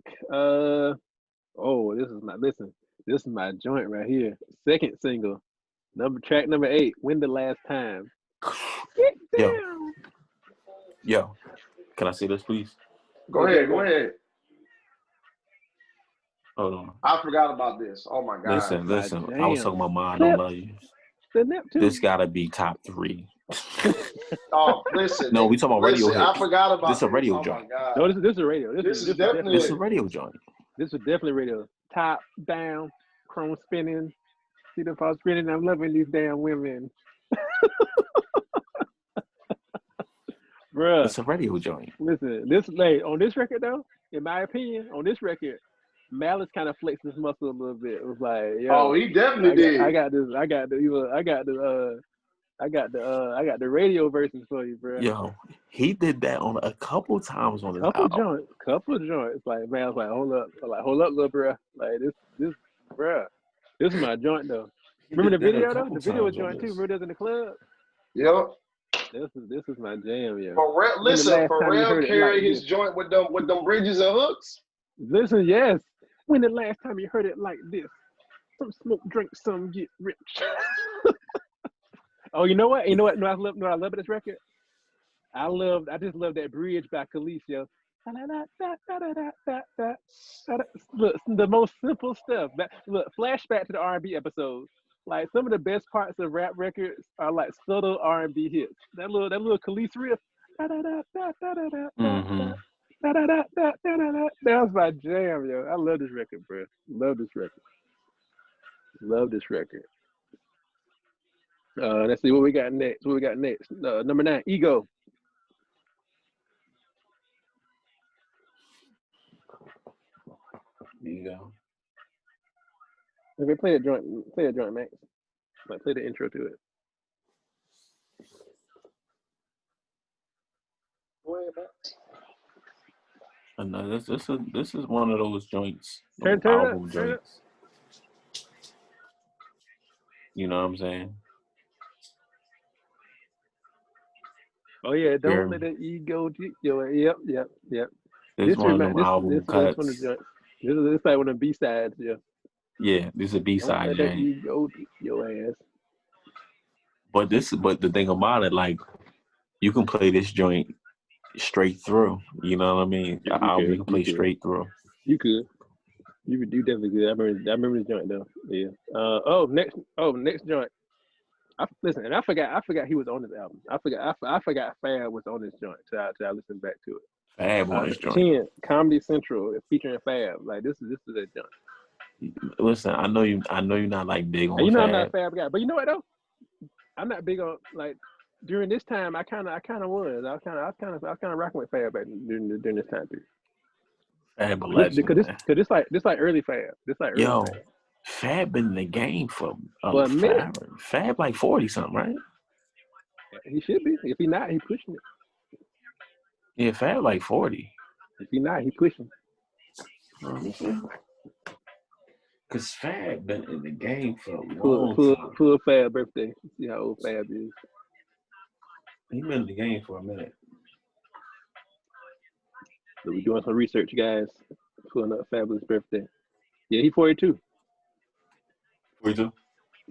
This is my joint right here. Second single, track number 8. When the Last Time. Yo, can I say this, please? Go ahead. Hold on. I forgot about this. Oh my God. Listen. I was talking about Mine Don't Love You. This gotta be top 3. Oh, listen. No, we talking about radio hits. I forgot about this. This a radio joint. No, this is a radio. This is a radio joint. This is definitely radio. Top down, chrome spinning. See the false spinning. I'm loving these damn women. Bruh. It's a radio joint. Listen, on this record though, in my opinion, on this record, Malice kind of flexed his muscle a little bit. It was like, yo, he definitely did. I got the radio versions for you, bro. Yo, he did that on a couple times on his album. Couple joints. Like, man, I was like, hold up, little bro. Like this, bro. This is my joint though. Remember the video though? The video was joint too. Remember this in the club? Yep. This is my jam, yo. Pharrell carried his joint with them bridges and hooks. Listen, yes. When the last time you heard it like this? Some smoke, drink, some get rich. Oh, you know what? No, I love about this record. I just love that bridge by Khalees, yo. Look, the most simple stuff. Look, flashback to the R&B episodes. Like some of the best parts of rap records are like subtle R&B hits. That little Khalees riff. That was my jam, yo. I love this record, bro. Love this record. Love this record. Let's see what we got next. What we got next? Number 9, Ego. Ego. Okay, play a joint, Max. Like, play the intro to it. Go ahead, Max. No, this is one of those joints, Turn album up, joints. You know what I'm saying? Oh yeah, don't let the ego get your. Yep. This one of them album cuts. This is like one of the B-sides, yeah. Yeah, this is a B-side. Don't let that ego get your ass. But the thing about it, like, you can play this joint straight through. You know what I mean? The album you can play straight through. You could. You definitely could. I remember this joint though. Yeah. Next joint. Listen, and I forgot he was on this album. I forgot Fab was on this joint till I listened back to it. Fab on this joint. 10, Comedy Central featuring Fab. Like this is that joint. Listen, I know you're not like big on. You know Fab. I'm not a Fab guy, but you know what though? I'm not big on, like, during this time. I kind of was. I was kind of rocking with Fab back during this time period. Fab a legend. Because this like early Fab. This like early Fab. Fab been in the game for a minute. Fab like 40 something, right? He should be. If he not, he pushing it. Yeah, Fab like 40. If he not, he pushing. Cause Fab been in the game for a long time. Full Fab birthday. See how old Fab is. He been in the game for a minute. So we're doing some research, guys. Pulling up Fabulous birthday. Yeah, he 42. 42?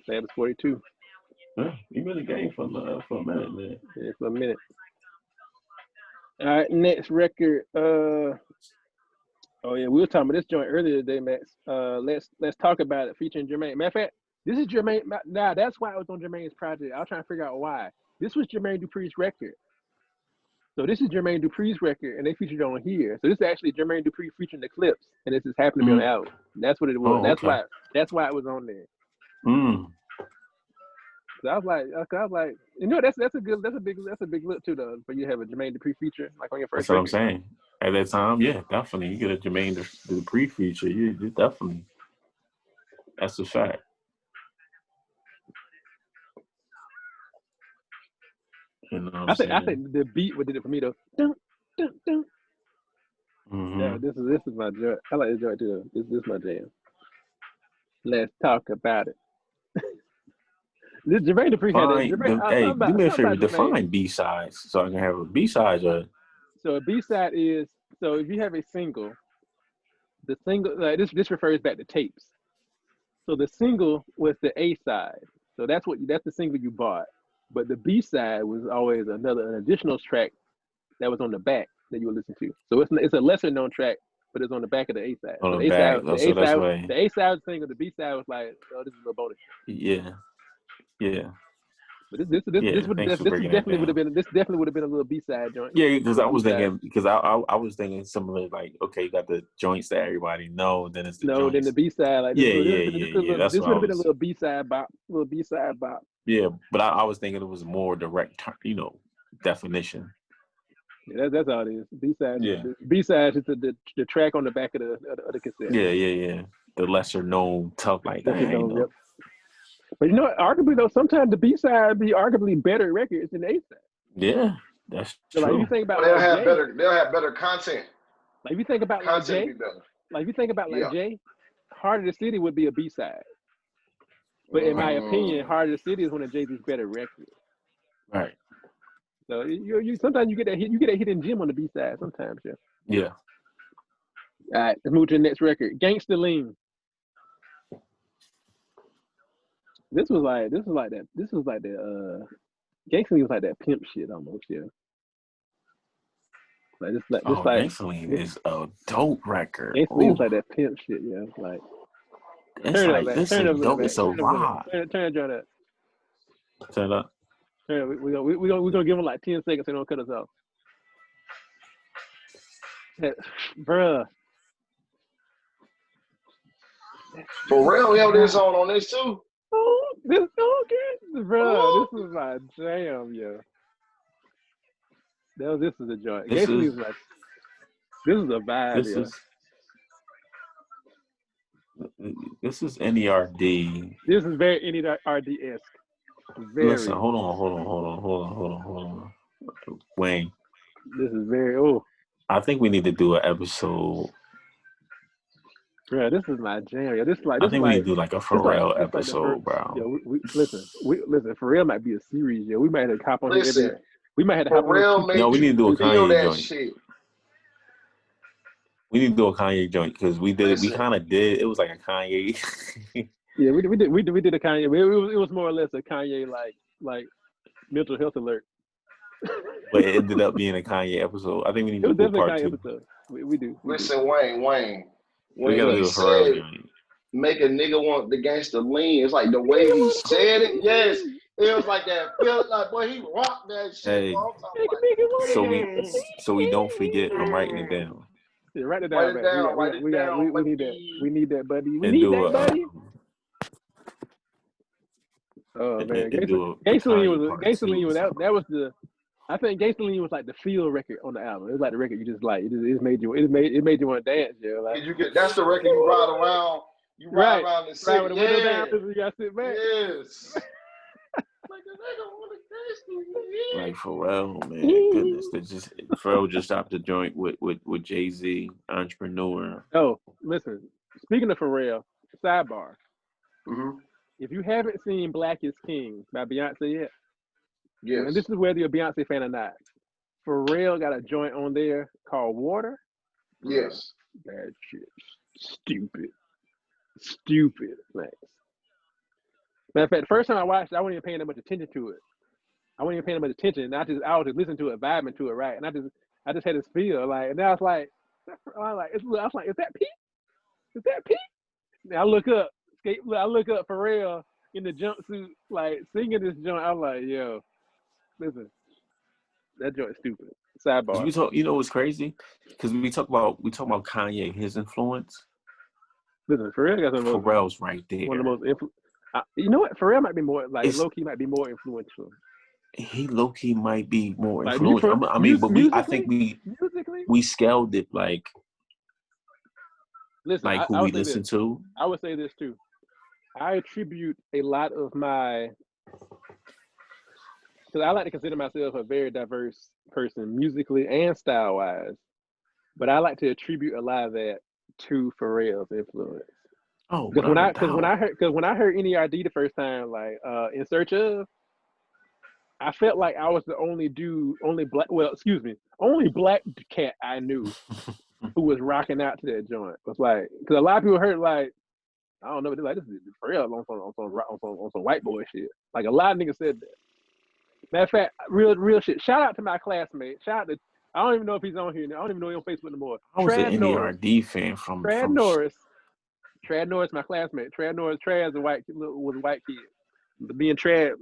Fab is 42. Yeah, he been in the game for a minute, man. Yeah, for a minute. All right, next record. Oh yeah, we were talking about this joint earlier today, Max. Let's talk about it, featuring Jermaine. Matter of fact, this is Jermaine. Nah, that's why it was on Jermaine's project. I was trying to figure out why. This was Jermaine Dupri's record. So this is Jermaine Dupri's record, and they featured on here. So this is actually Jermaine Dupri featuring the clips, and this is happening to be on the album. That's what it was. That's why it was on there. So I was like, you know, that's a big look too, though. But you have a Jermaine Dupri feature like on your first. That's what I'm saying. At that time, yeah, definitely. You get a Jermaine Dupri feature, you definitely. That's a fact. You know what I think the beat what did it for me though. Dun, dun, dun. Yeah, this is my joy. I like this joy too. This is my jam. Let's talk about it. This Jermaine Dupri had that. Do me a favor. Define B-sides so I can have a B-side. So a B-side is, so if you have a single, the single, like this refers back to tapes. So the single was the A side. So that's the single you bought. But the B side was always an additional track that was on the back that you would listen to. So it's a lesser known track, but it's on the back of the A side. On the back. The A side was single. The B side was like, oh, this is a little bonus. Yeah. But this definitely would have been a little B-side joint. Yeah, because I was thinking similar, like, okay, you got the joints that everybody know, then it's the joints. Then the B-side, like This would have been a little B-side bop, Yeah, but I was thinking it was more direct, definition. Yeah, that's all it is. B-side. Yeah. B-side is the track on the back of the cassette. Yeah. The lesser known tough like that. Yep. But you know what? Arguably though, sometimes the B-side be arguably better records than the A-side. Yeah, that's so true. Like you think about they'll have better content. Like if you think about like Jay, Jay, Heart of the City would be a B-side. But in my opinion, Heart of the City is one of Jay-Z's better records. Right. So you sometimes you get that hidden gem on the B-side sometimes, yeah. Yeah. All right, let's move to the next record. Gangsta Lean. This was like the Gangsta Lean was like that pimp shit almost, yeah. Gangsta Lean is a dope record. Gangsta Lean was like that pimp shit, yeah. Like it's a vibe. Turn it up. Turn it up. We're gonna give them like 10 seconds so they don't cut us off. Bruh. For real, yo, this on this too. Oh, this okay, bro. This is my jam, yo. This is a joint. This Gasoline is is like this is a vibe, this yo. is this is NERD. This is very NERD-esque. Listen, Very. hold on. Wayne, This is very I think we need to do an episode. bro. This is my jam, yo. This is like I think we need to do like a Pharrell this like the first. episode, bro. Yo, we listen. Pharrell might be a series, yo. We might have to hop on here Listen, every. We might have to for hop on real, here. No, we need to do a feel Kanye that joint. shit. We need to do a Kanye joint because we did. Listen. We kind of did. It was like a Kanye. Yeah, we did a Kanye. It was more or less a Kanye like mental health alert. But it ended up being a Kanye episode. I think we need It to was do definitely a part Kanye 2. episode. We do. Listen, Wayne. We gotta When do he a Pharrell said joint. make a nigga want the gangster lean, it's like the way he said it. Yes, it was like that. Feel like boy, he rocked that shit. Hey, Bro. I'm like, so we don't forget. I'm writing it down. Yeah, write it down, man. write it down. We need that. We need that, buddy. We And need do that, a buddy. Oh man, and do a Gasoline Kanye part 2 or something. that was the. I think Gasoline was like the feel record on the album. It was like the record you just like. It made you want to dance, yo. Like that's the record you ride around. You ride around the city. Right with the window down, you gotta sit back. Yes. Like a nigga want a gangster. Like Pharrell, man, goodness, Pharrell just stopped the joint with Jay-Z, Entrepreneur. Oh, listen. Speaking of Pharrell, sidebar. Mm-hmm. If you haven't seen Black is King by Beyonce yet, yes. and this is whether you're a Beyonce fan or not, Pharrell got a joint on there called Water. Yes. That shit, stupid, man. Matter of fact, the first time I watched it, I wasn't even paying that much attention to it. I wasn't even paying that much attention. And I was just listening to it, vibing to it, right? And I just had this feel like, and then I was like, is that Pete? Is that Pete? And I look up Pharrell in the jumpsuit, like singing this joint. I was like, yo, listen, that joint's stupid. Sidebar. We talk, you know what's crazy? Because we talk about Kanye, his influence. Listen, Pharrell got some. Pharrell's right there. One of the most you know what? Pharrell might be more like low key, might be more influential. He low key might be more Like, influential. I think we scaled it like. Listen, like who we listen to. I would say this too. I attribute a lot of my, because I like to consider myself a very diverse person, musically and style wise, but I like to attribute a lot of that to Pharrell's influence. Oh, because when I heard NERD the first time, like In Search Of, I felt like I was the only black cat I knew who was rocking out to that joint. It was like, because a lot of people heard like, I don't know, but they're like, this is Pharrell on some white boy shit. Like a lot of niggas said that. Matter of fact, real shit. Shout out to my classmate. I don't even know if he's on here now. I don't even know he's on Facebook anymore. I was an NERD fan from Trad Norris. Trad Norris, my classmate. Trad was a white kid. Me and Trad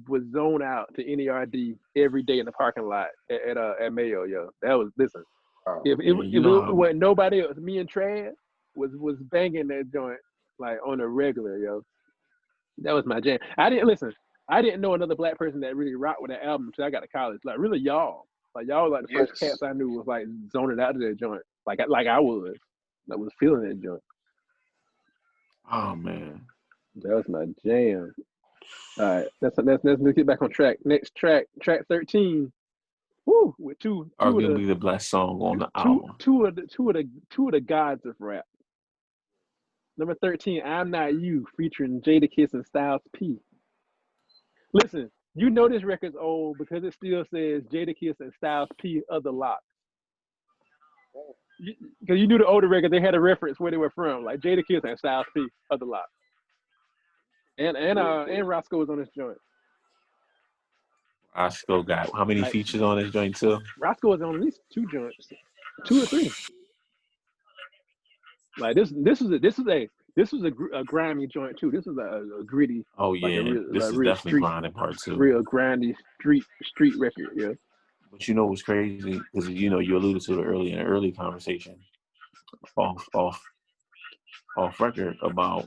was zone out to NERD every day in the parking lot at Mayo, yo. That was, listen. If it wasn't nobody else, me and Trad was banging that joint like on a regular, yo. That was my jam. I didn't know another black person that really rocked with that album until I got to college. Like really y'all. Like y'all were like the first cats I knew was like zoning out to that joint. Like I was. I was feeling that joint. Oh man. That was my jam. All right. Let's get back on track. Next track 13. Woo, with two arguably the best song on the album. Two of the gods of rap. Number 13, I'm Not You, featuring Jadakiss and Styles P. Listen, you know this record's old because it still says Jadakiss and Styles P of the Lock. Because you knew the older record, they had a reference where they were from, like Jadakiss and Styles P of the Lock. And Roscoe was on this joint. Roscoe got how many features on this joint too? Roscoe was on at least 2 joints, 2 or 3. Like this was a grimy joint too. This is a gritty. Oh yeah, this is definitely grinding part 2. Real grindy street record, yeah. But you know what's crazy? Because you know you alluded to it early in an early conversation off record about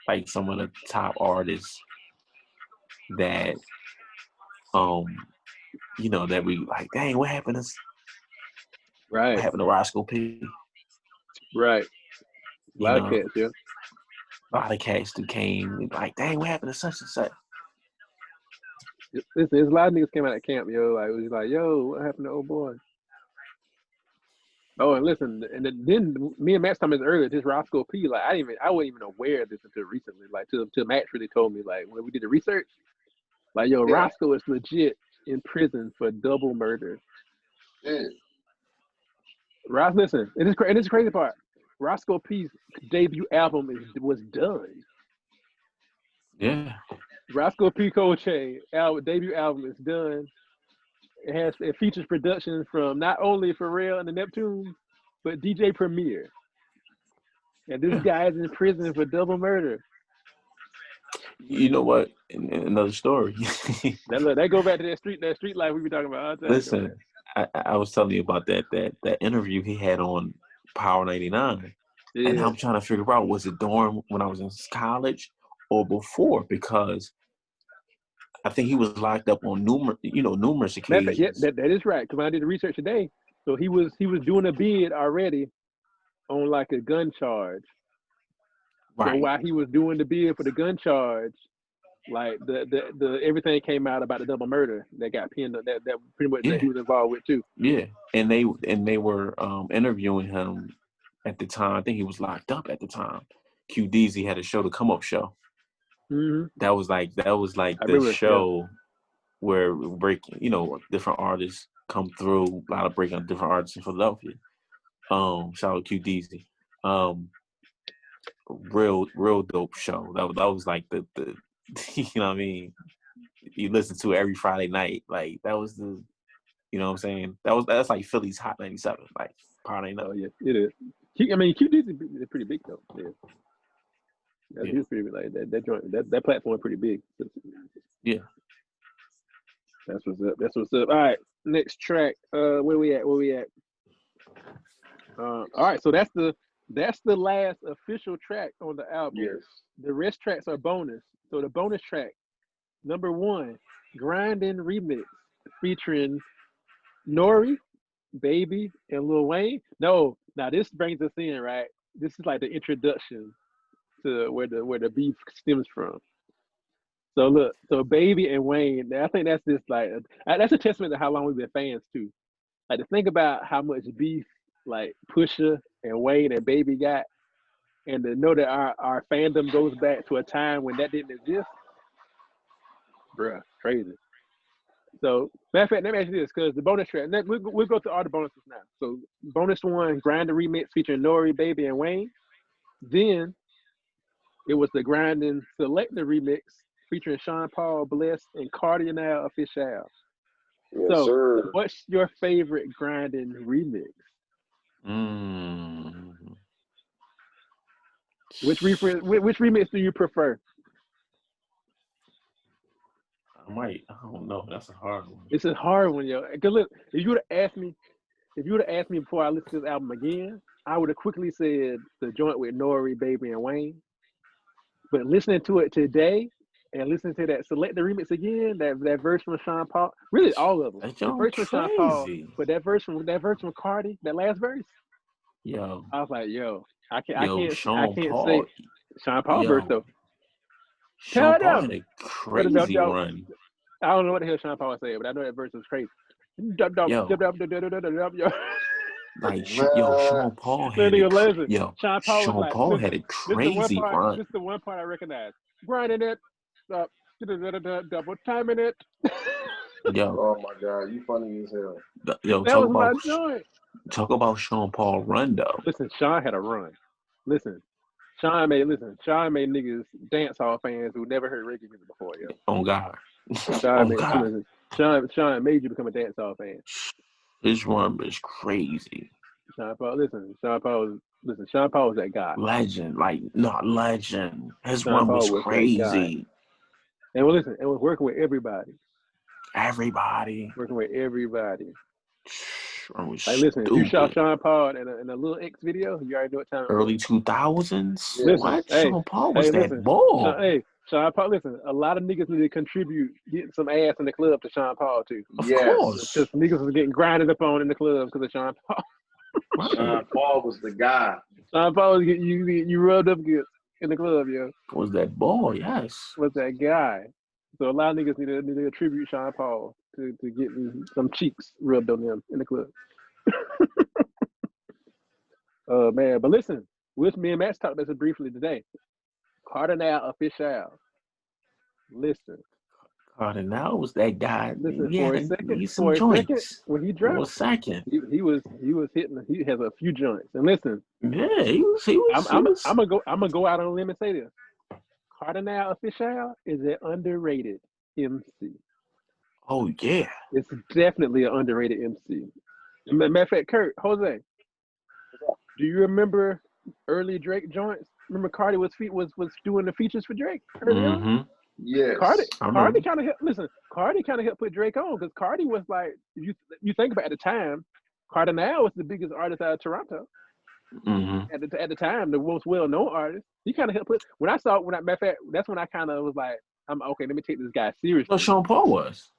like some of the top artists that you know that we like. Dang, what happened to Right. Roscoe P? Right. A You lot of know, cats, yeah. a lot of cats who came like, dang, what happened to such and such? Listen, there's a lot of niggas came out of camp, yo. Like, it was like, yo, what happened to old boy? Oh, and listen, and then me and Max talking earlier, this Roscoe P, like, I wasn't even aware of this until recently. Like, till Max really told me, like, when we did the research, like, yo, Yeah. Roscoe is legit in prison for double murder. Yeah. Listen, and this is the crazy part. Roscoe P's debut album was done. Yeah. Roscoe P. Coltrane debut album is done. It features production from not only Pharrell and the Neptunes, but DJ Premier. And this guy is in prison for double murder. You know what? Another story. That go back to that street life we were talking about all the time. Listen, I was telling you about that interview he had on Power 99. Yeah. And I'm trying to figure out, was it during when I was in college or before? Because I think he was locked up on numerous occasions. Yeah, that is right. Because when I did the research today, so he was doing a bid already on like a gun charge. Right. So while he was doing the bid for the gun charge, like the everything came out about the double murder that got pinned up, that pretty much that he was involved with too. Yeah, and they were interviewing him at the time. I think he was locked up at the time. QDZ had a show, the Come Up Show. Mm-hmm. That was like the show where different artists come through. A lot of breaking different artists in Philadelphia. Shout out QDZ. Real dope show. That was like the you know what I mean. You listen to it every Friday night. Like that was the, you know what I'm saying. That's like Philly's Hot 97. Like Power 99. Oh yeah, it is. QDZ is pretty big though. Yeah. He was pretty big. Like that joint, that platform pretty big. Yeah. That's what's up. All right, next track. Where we at? All right, so that's the last official track on the album. Yes. The rest tracks are bonus. So the bonus track, number 1, Grindin' Remix, featuring Nori, Baby, and Lil Wayne. No, now this brings us in, right? This is like the introduction to where the beef stems from. So look, so Baby and Wayne, I think that's just like that's a testament to how long we've been fans too. Like to think about how much beef like Pusha and Wayne and Baby got, and to know that our fandom goes back to a time when that didn't exist, bruh, crazy. So, matter of fact, let me ask you this, because the bonus track, we'll go to all the bonuses now. So, bonus 1, Grind the Remix featuring Nori, Baby, and Wayne. Then, it was the Grinding Selector Remix featuring Sean Paul, Bless, and Cardinal Official. Yes, So, sir. what's your favorite Grinding remix? Which remix do you prefer? I don't know. That's a hard one. It's a hard one, yo. Cause look, if you would have asked me before I listened to this album again, I would have quickly said the joint with Nori, Baby, and Wayne. But listening to it today and listening to that Select the Remix again, that verse from Sean Paul, really all of them. The verse from Sean Paul, but that verse from Cardi, that last verse. Yo. I was like, yo, I can't Paul, say Sean Paul verse though. Sean Paul had a crazy run. I don't know what the hell Sean Paul was saying, but I know that verse was crazy. Like Sean Paul had Sean Paul had a crazy run. This is the one part I recognize. Grinding it, double timing it. Yo, oh my God, you funny as hell. Yo, talk about Sean Paul run though. Listen, Sean had a run. Listen, Sean made niggas dance hall fans who never heard reggae music before, yo. Oh God. Sean made you become a dance hall fan. His run was crazy. Sean Paul was that guy. Legend. His run was crazy. And was working with everybody. Everybody. Working with everybody. Like, listen, if you saw Sean Paul in a Little X video, you already know what time it was. Early 2000s? Yeah. What? Hey, Sean Paul was that listen, ball. Sean Paul, listen, a lot of niggas need to contribute, getting some ass in the club to Sean Paul, too. Of course. Because niggas was getting grinded upon in the club because of Sean Paul. Right. Sean Paul was the guy. Sean Paul, you rubbed up good in the club, yo. Was that ball, yes. Was that guy. So a lot of niggas need to attribute Sean Paul to get me some cheeks rubbed on him in the club. Man, but listen, me and Matt talked about this briefly today. Cardinal Official. Listen. Cardinal was that guy. Listen, Yeah, for a second, when he dropped, for a second, he was hitting. He has a few joints. And listen, yeah, he was. I'm gonna go out on a limb and say this: Cardinal Official is an underrated MC. Oh yeah, it's definitely an underrated MC. Matter of fact, Jose, do you remember early Drake joints? Remember Cardi was doing the features for Drake early on? Yes. Cardi kind of helped. Listen, Cardi kind of helped put Drake on because Cardi was like, if you think about it, at the time, Cardinal was the biggest artist out of Toronto. At the time, the most well-known artist. He kind of helped put. Matter of fact, that's when I kind of was like, I'm okay. Let me take this guy seriously. No, Sean Paul was.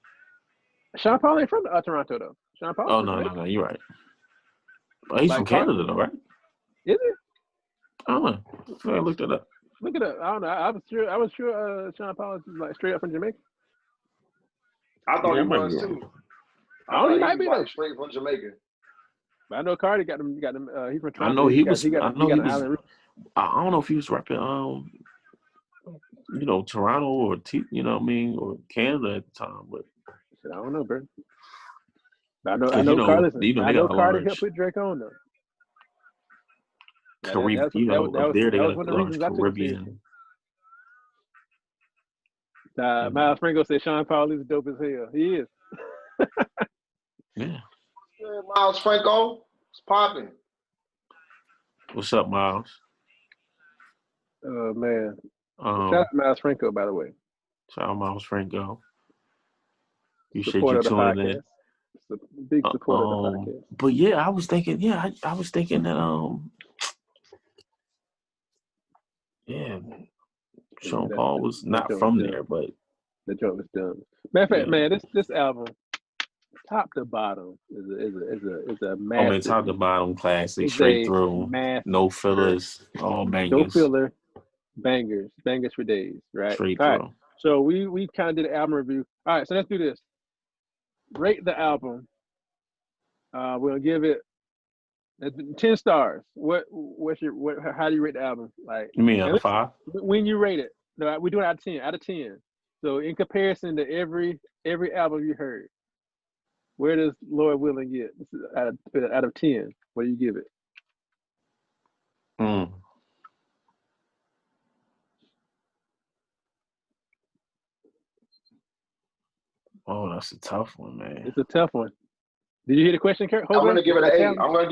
Sean Paul ain't from Toronto though. Sean Paul. Oh no, you're right. Oh, he's from Canada though, right? Is it? I don't know. I looked it up. Look it up. I don't know. I was sure Sean Paul was like straight up from Jamaica. I thought he was too. I don't know. He might be like straight from Jamaica. But I know Cardi got him. He's from Toronto. I know he was. He got an island root. I don't know if he was repping Toronto or or Canada at the time, but I don't know, bro. But I know Cardi. I know Cardi helped put Drake on though. Caribbean, up there they got a large Caribbean. Miles Franco said Sean Paul is dope as hell. He is. Yeah. Miles Franco, it's popping. What's up, Miles? Oh man. Shout out to Miles Franco, by the way. Shout out Miles Franco. Appreciate you tuning in. It's a big supporter of the podcast. But yeah, I was thinking that Sean Paul was not from there, but the joke was done. Matter of fact, man, this album, top to bottom, is a massive. Top to bottom classic, straight through, no fillers, all bangers. No filler, bangers for days, right? Straight through. Right. So we kind of did an album review. All right, so let's do this. Rate the album. We'll give it 10 stars. How do you rate the album? Like, you mean out of 5? When you rate it, no, we do it out of 10. Out of 10. So in comparison to every album you heard, where does Lord Willin get out of 10? What do you give it? Oh, that's a tough one, man. It's a tough one. Did you hear the question, Kurt? I'm gonna give it an 8. I'm gonna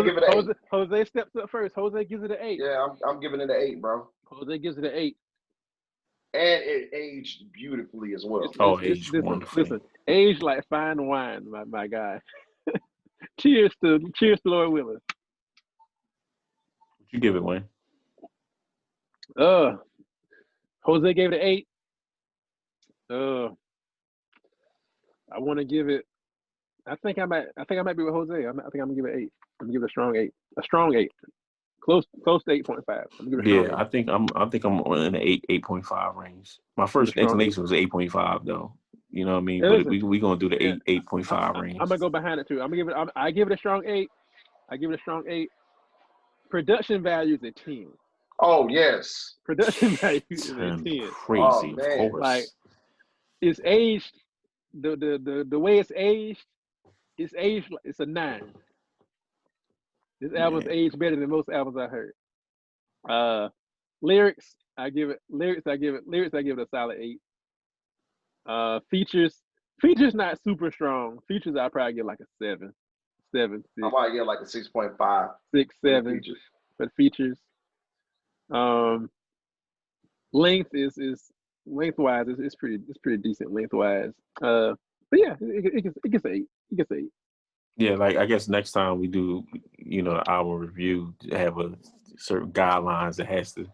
give it an 8. Jose steps up first. Jose gives it an 8. Yeah, I'm giving it an 8, bro. Jose gives it an 8. And it aged beautifully as well. Aged wonderfully. Listen, aged like fine wine, my guy. Cheers to Lord Willin. What'd you give it, Wayne? Jose gave it an 8. I want to give it. I think I might be with Jose. I think I'm gonna give it 8. I'm gonna give it a strong 8. A strong 8. Close to 8.5. I'm gonna give it a strong 8. I think I'm in the 8.5 range. My first inclination was 8.5 though. You know what I mean? Hey, but we gonna do the 8.5 range. I'm gonna go behind it too. I give it a strong 8. I give it a strong 8. Production value is a 10. Oh yes. Production value is a 10. Crazy, of course. Like it's aged. The way it's aged, it's a 9. This album's aged better than most albums I heard. Lyrics, I give it a solid 8. Features not super strong. Features I probably give like a 7. 7, 6. I might give like a 6.5. 6, 7. But features. Length is lengthwise, it's pretty decent lengthwise. But yeah, it gets 8. It gets 8. Yeah, like I guess next time we do, the album review, have a certain guidelines that has to,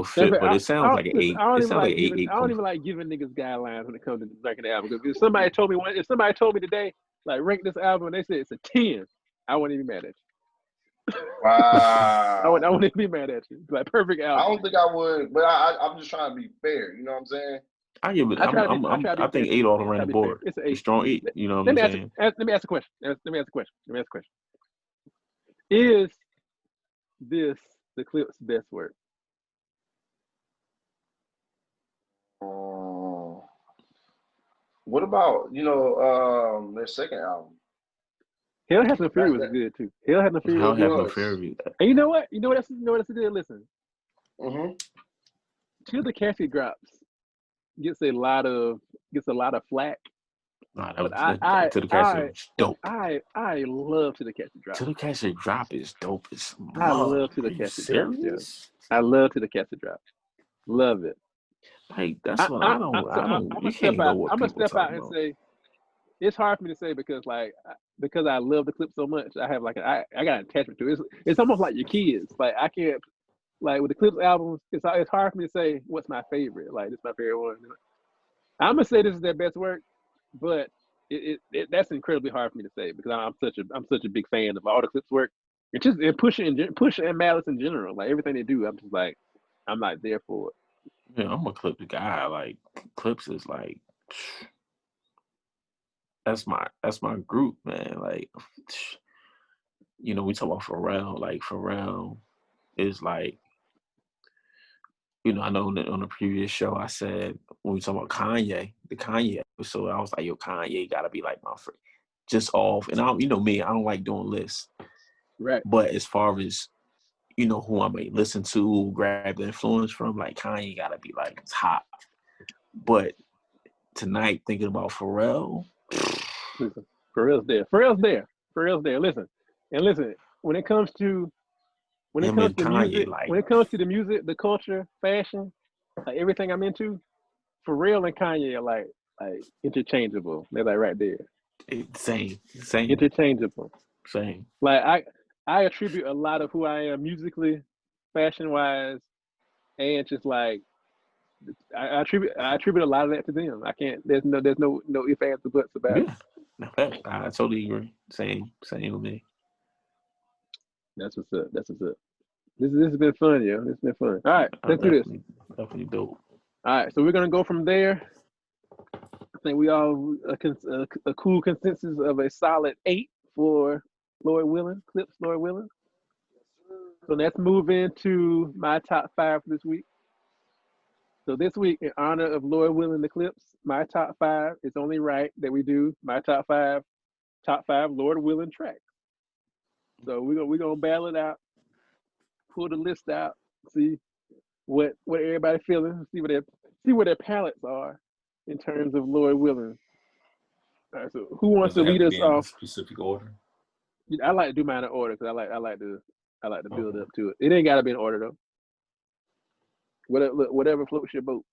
fit. But it sounds like an Listen, 8. It sounds like an 8, I don't 8. even like giving niggas guidelines when it comes to ranking the album. If somebody told me today, like rank this album, and they said it's a 10, I wouldn't even be mad at you. Wow. I wouldn't even be mad at you. Like perfect album. I don't think I would, but I'm just trying to be fair. You know what I'm saying? I give it. I think 8 all around the board. It's an 8. A strong 8. You know what I'm saying? Let me ask a question. Let me ask a question. Is this the Clips' best work? What about their second album? Hell Has No Fury was good too. Hell Has No Fury. Hell Has No Fury. And you know what? You know what else did? Listen. Mm-hmm. Till the Casket Drops gets a lot of flack. Nah, Till the Casket was dope. I love Till the Casket Drop. Till the Casket Drop is dope as I love Till the Casket Drop. Yeah. I love Till the Casket Drop. Love it. Like that's what I don't. You can't go with I'm gonna people step out and about. say it's hard for me to say because I love the clip so much. I have I got an attachment to it. It's almost like your kids. Like I can't with the Clips albums. It's hard for me to say what's my favorite. Like this is my favorite one. I'm gonna say this is their best work, but that's incredibly hard for me to say because I'm such a big fan of all the Clips work. It's just Pusha and Malice in general. Like everything they do, I'm just like I'm not there for it. Yeah, I'm a Clips guy. Like Clips is like that's my group, man. Like we talk about Pharrell. Like Pharrell is like I know that on the previous show I said when we talk about Kanye, the Kanye episode, I was like, yo, Kanye gotta be like my friend. Just off. And me, I don't like doing lists. Right. But as far as who I may listen to, grab the influence from, like Kanye gotta be like top. But tonight, thinking about Pharrell. Listen, Pharrell's there. Listen. When it comes to the music, the culture, fashion, like everything I'm into, Pharrell and Kanye are like interchangeable. They're like right there. Same. Interchangeable. Same. Like I attribute a lot of who I am musically, fashion wise, and just like I attribute a lot of that to them. I can't. There's no ifs, ands, or buts about it. No, I totally agree. Same with me. That's what's up. This has been fun, yo. It's been fun. All right, let's do this. Definitely dope. All right, so we're gonna go from there. I think we all a cool consensus of a solid 8 for Lord Willin, Clips Lord Willin. So let's move into my top 5 for this week. So this week, in honor of Lord Willin the Clips, my top 5, it's only right that we do my top 5 Lord Willin tracks. So we're gonna battle it out, pull the list out, see what everybody feeling, see where their palettes are in terms of Lord Willin. All right, so who wants to lead us off? Specific order. I like to do mine in order because I like to build up to it. It ain't gotta be in order though. Whatever floats your boat.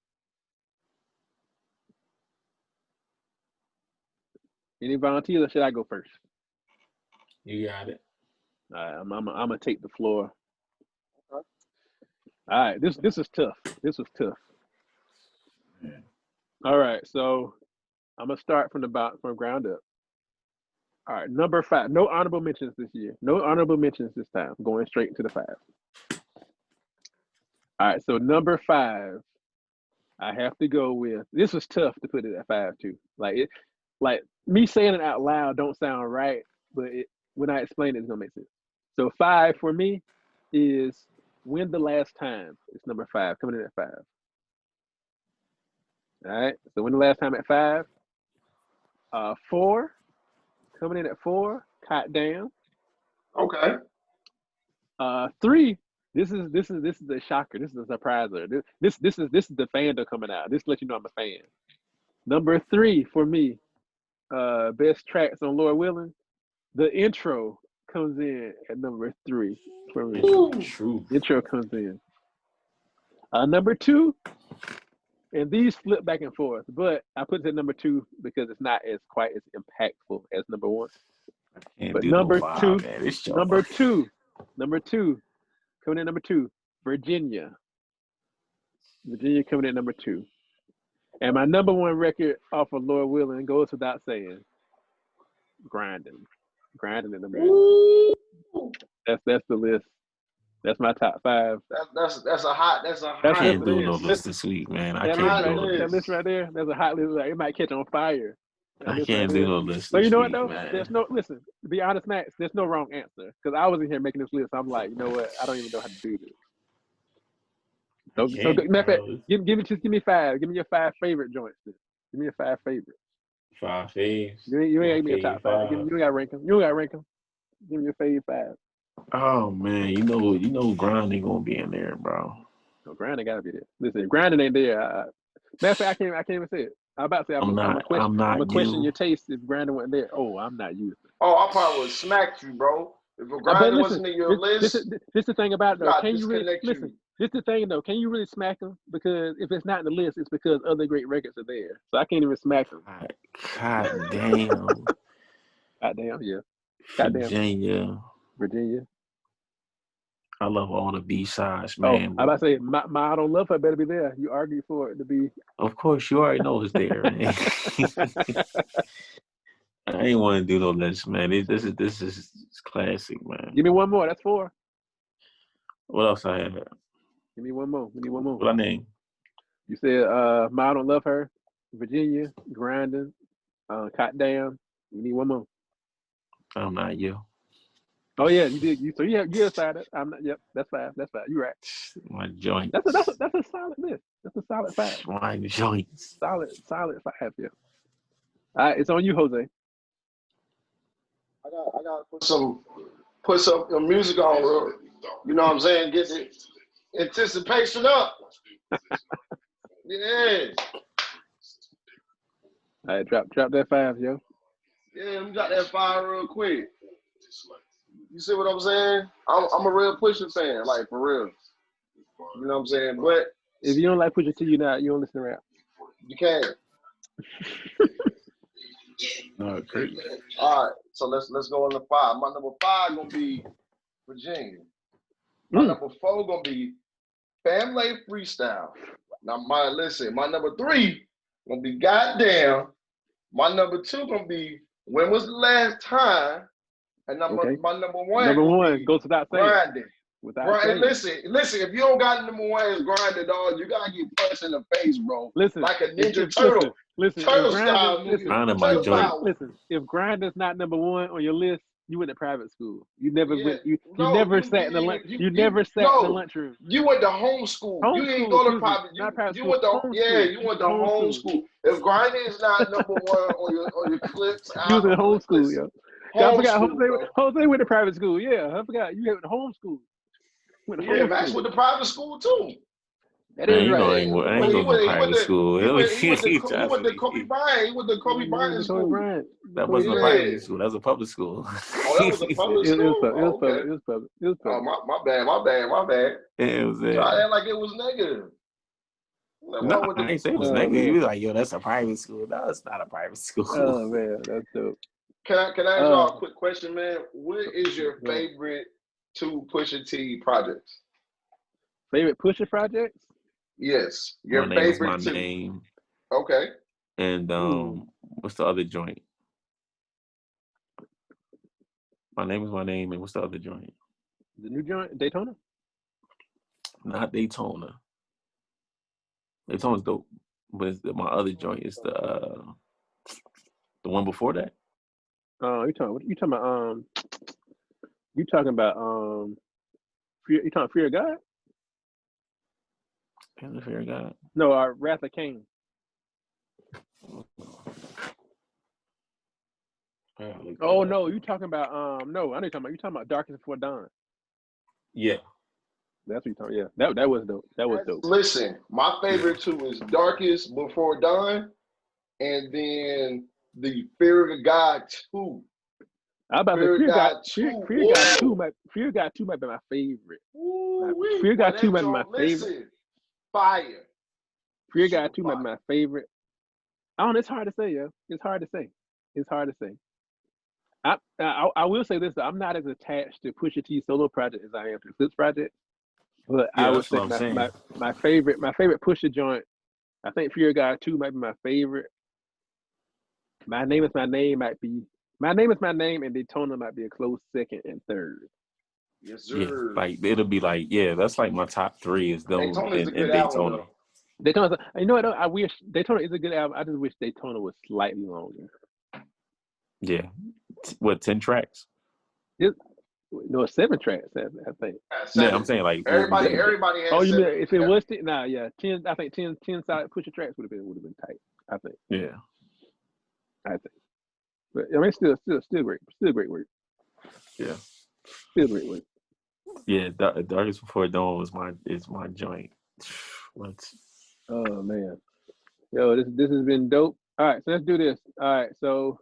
Any volunteers or should I go first? You got it. All right, I'm gonna take the floor. All right, this is tough. This was tough. All right, so I'm gonna start from ground up. All right, number 5. No honorable mentions this year. No honorable mentions this time. Going straight into the 5. All right, so number 5, I have to go with. This was tough to put it at 5 too. Like me saying it out loud don't sound right, but when I explain it, it's gonna make sense. So 5 for me is When the Last Time. It's number 5, coming in at 5. All right, so When the Last Time at 5. 4, coming in at 4, Caught Down. Okay. 3, this is a shocker. This is a surpriser. This is the fandom coming out. This lets you know I'm a fan. Number 3 for me, best tracks on Lord Willin. The intro comes in at number 3 for me. True. Intro comes in. Number 2, And these flip back and forth, but I put it at number 2 because it's not as quite as impactful as number 1. Can't But do number no 2, 5, man. It's number 2, coming in number 2, Virginia. Virginia coming in number 2. And my number 1 record off of Lord Willin goes without saying, Grinding at number 1. That's the list. That's my top 5. That's a hot I can't do no list. list this week, man. I That can't list, do no that list right there, that's a hot list. Like, it might catch on fire. I can't do no list So you this know week, what though? man. There's no listen. To be honest, Max, there's no wrong answer because I was in here making this list. I'm like, you know what? I don't even know how to do this. So matter of fact, give me 5. Give me your 5 favorite joints. Then. Give me your 5 favorites. 5 faves. You ain't give me a top 5. You ain't got to rank them. You ain't got to rank them. Give me your fave 5. Oh man, you know, grinding gonna be in there, bro. No, grinding gotta be there. Listen, if grinding ain't there. Matter of fact, I can't even say it. I'm about to say I'm gonna question your taste if grinding wasn't there. Oh, I'm not used to it. Oh, I probably would smack you, bro. If a grinding wasn't in your list, this is the thing about it, though. Can you really listen? This is the thing though. Can you really smack them? Because if it's not in the list, it's because other great records are there. So I can't even smack them. God damn. God damn, yeah. God damn. Virginia. I love all the B-sides, man. Oh, I about to say, my I Don't Love Her better be there. You argue for it to be. Of course, you already know it's there, man. I ain't want to do no list, man. This is classic, man. Give me one more. That's 4. What else I have? Give me one more. What I name? You said My I Don't Love Her, Virginia, Grinding, Cot Damn. You need one more. I'm not you. Oh yeah, you did. You decided. I'm not. Yep, that's 5. You're right. My joints. That's a solid list. That's a solid 5. My joints. Solid 5. Yeah. All right, it's on you, Jose. I gotta put some music on, bro. You know what I'm saying? Get the anticipation up. Yeah. All right, drop that 5, yo. Yeah, we got that 5 real quick. You see what I'm saying? I'm a real Pusha fan, like for real. You know what I'm saying? But if you don't like Pusha T, you don't listen to rap. You can't. No, crazy. All right, so let's go on to 5. My number 5 gonna be Virginia. My number 4 gonna be Family Freestyle. Now my number 3 gonna be Goddamn. My number 2 gonna be When Was the Last Time? And my number 1. Number 1 goes without saying. Grinding. Listen, if you don't got number 1 is Grinding, dog, you gotta get punched in the face, bro. Listen, like a Ninja Turtle. Listen, Turtle style. Listen, if Grinding's not number 1 on your list, you went to private school. You never went. You never sat in the lunch. You never sat in the lunchroom. You went to homeschool. You didn't go to private. You went to you went to homeschool. If Grinding is not number 1 on your clips, you was in homeschool, yo. I forgot Jose went to private school. Yeah, I forgot you went to homeschool. Max went to private school too. That is right. I ain't going to private school. He went to Kobe Bryant. He went to Kobe Bryant school. That wasn't a private school. That was a public school. Oh, that was a public school? It was public. Oh, my bad. It was it. I act like it was negative. No, I ain't say it was negative. You was like, yo, that's a private school. No, it's not a private school. Oh, man, that's dope. Can I ask y'all a quick question, man? What is your favorite 2 Pusha T projects? Favorite Pusha projects? Yes. Your my name favorite is my 2. name. Okay. And what's the other joint? My name is my name, and what's the other joint? The new joint, Daytona? Not Daytona. Daytona's dope, but my other joint is the one before that. You talking about Fear of God? Fear of God. No, Wrath of Cain. Oh no, you talking about no, I know you're talking about. You talking about Darkest Before Dawn. Yeah. That's what you're talking. Yeah, that was dope. That was dope. Listen, my favorite 2 is Darkest Before Dawn, and then the Fear of God 2. I about to say Fear God 2 might be my favorite. Fear God 2 might be my favorite. Fire. Fear God 2 might be my favorite. I don't know, it's hard to say, yo. It's hard to say. It's hard to say. I will say this though, I'm not as attached to Pusha T solo project as I am to Clips project. But I Yeah, would that's say what I'm saying. my favorite Pusha joint, I think Fear God 2 might be my favorite. My Name Is My Name might be My Name Is My Name, and Daytona might be a close second and third. Yes, Yeah, sir. like it'll be like, yeah, that's like my top 3 is those Daytona's a and good album Daytona. though. Daytona, you know what? I wish Daytona is a good album. I just wish Daytona was slightly longer. Yeah. What, 10 tracks? No, 7 tracks. I think. Yeah, I'm saying like everybody yeah. had. Oh, you mean 7. if it was 10? Nah, yeah, 10. I think 10 side Pusha tracks would have been tight. I think. Yeah. I think. But I mean, still great work. Yeah. Still great work. Yeah, Darkest Before Dawn is my joint. What? Oh man, yo, this has been dope. All right, so let's do this. All right, so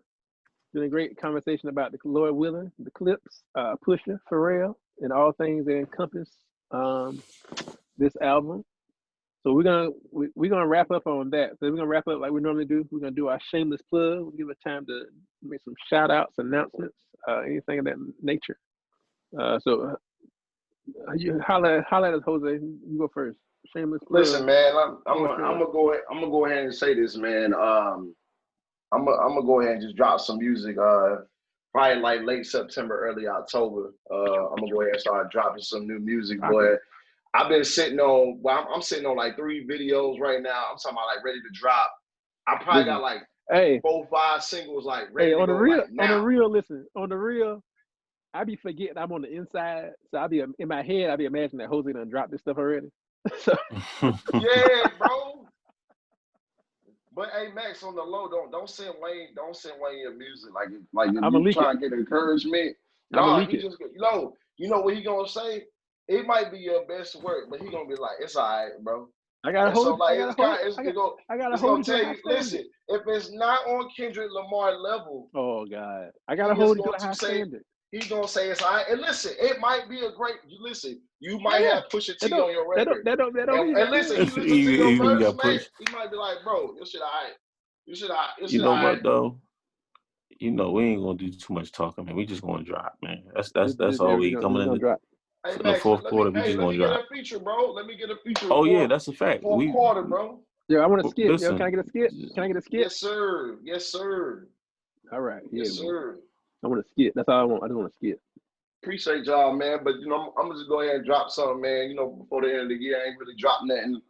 been a great conversation about the Lord willing, the clips, Pusha, Pharrell, and all things that encompass this album. So we're gonna wrap up on that. So we're gonna wrap up like we normally do. We're gonna do our shameless plug. We'll give it time to make some shout outs, announcements, anything of that nature. So you holla at us, Jose. You go first. Shameless plug. Listen, man, I'm gonna go ahead and say this, man. I'm gonna go ahead and just drop some music. Probably like late September, early October. I'm gonna go ahead and start dropping some new music, boy. I've been sitting on. Well, I'm sitting on like 3 videos right now. I'm talking about like ready to drop. I probably got like 4, 5 singles like ready to go like now. On the real, listen. On the real, I be forgetting I'm on the inside, so I be in my head. I be imagining that Jose done dropped this stuff already. So. Yeah, bro. But hey, Max, on the low, don't send Wayne your music like if you trying to get encouragement. No, he just you know what he gonna say? It might be your best work, but he gonna be like, it's all right, bro. I gotta hold. So like it's gonna tell you, listen, if it's not on Kendrick Lamar level, oh God, I gotta hold it to a high standard. He's gonna say it's all right. And listen, it might be a great. You might have Pusha T on your record. That don't and listen, he listen to your verse, man. He might be like, bro, your shit all right. Your shit all right. You know what though? You know we ain't gonna do too much talking, man. We just gonna drop, man. That's all we coming in drop. Hey, the fourth quarter. We just gonna drop. Let me get a feature, bro. Let me get a feature. Oh yeah, that's a fact. Fourth quarter, bro. Yeah, I want to skip. Yo, can I get a skip? Can I get a skip? Yes, sir. Yes, sir. All right. Yes, sir. I want to skip. That's all I want. I just want to skip. Appreciate y'all, man. But I'm gonna just go ahead and drop something, man. Before the end of the year, I ain't really dropped nothing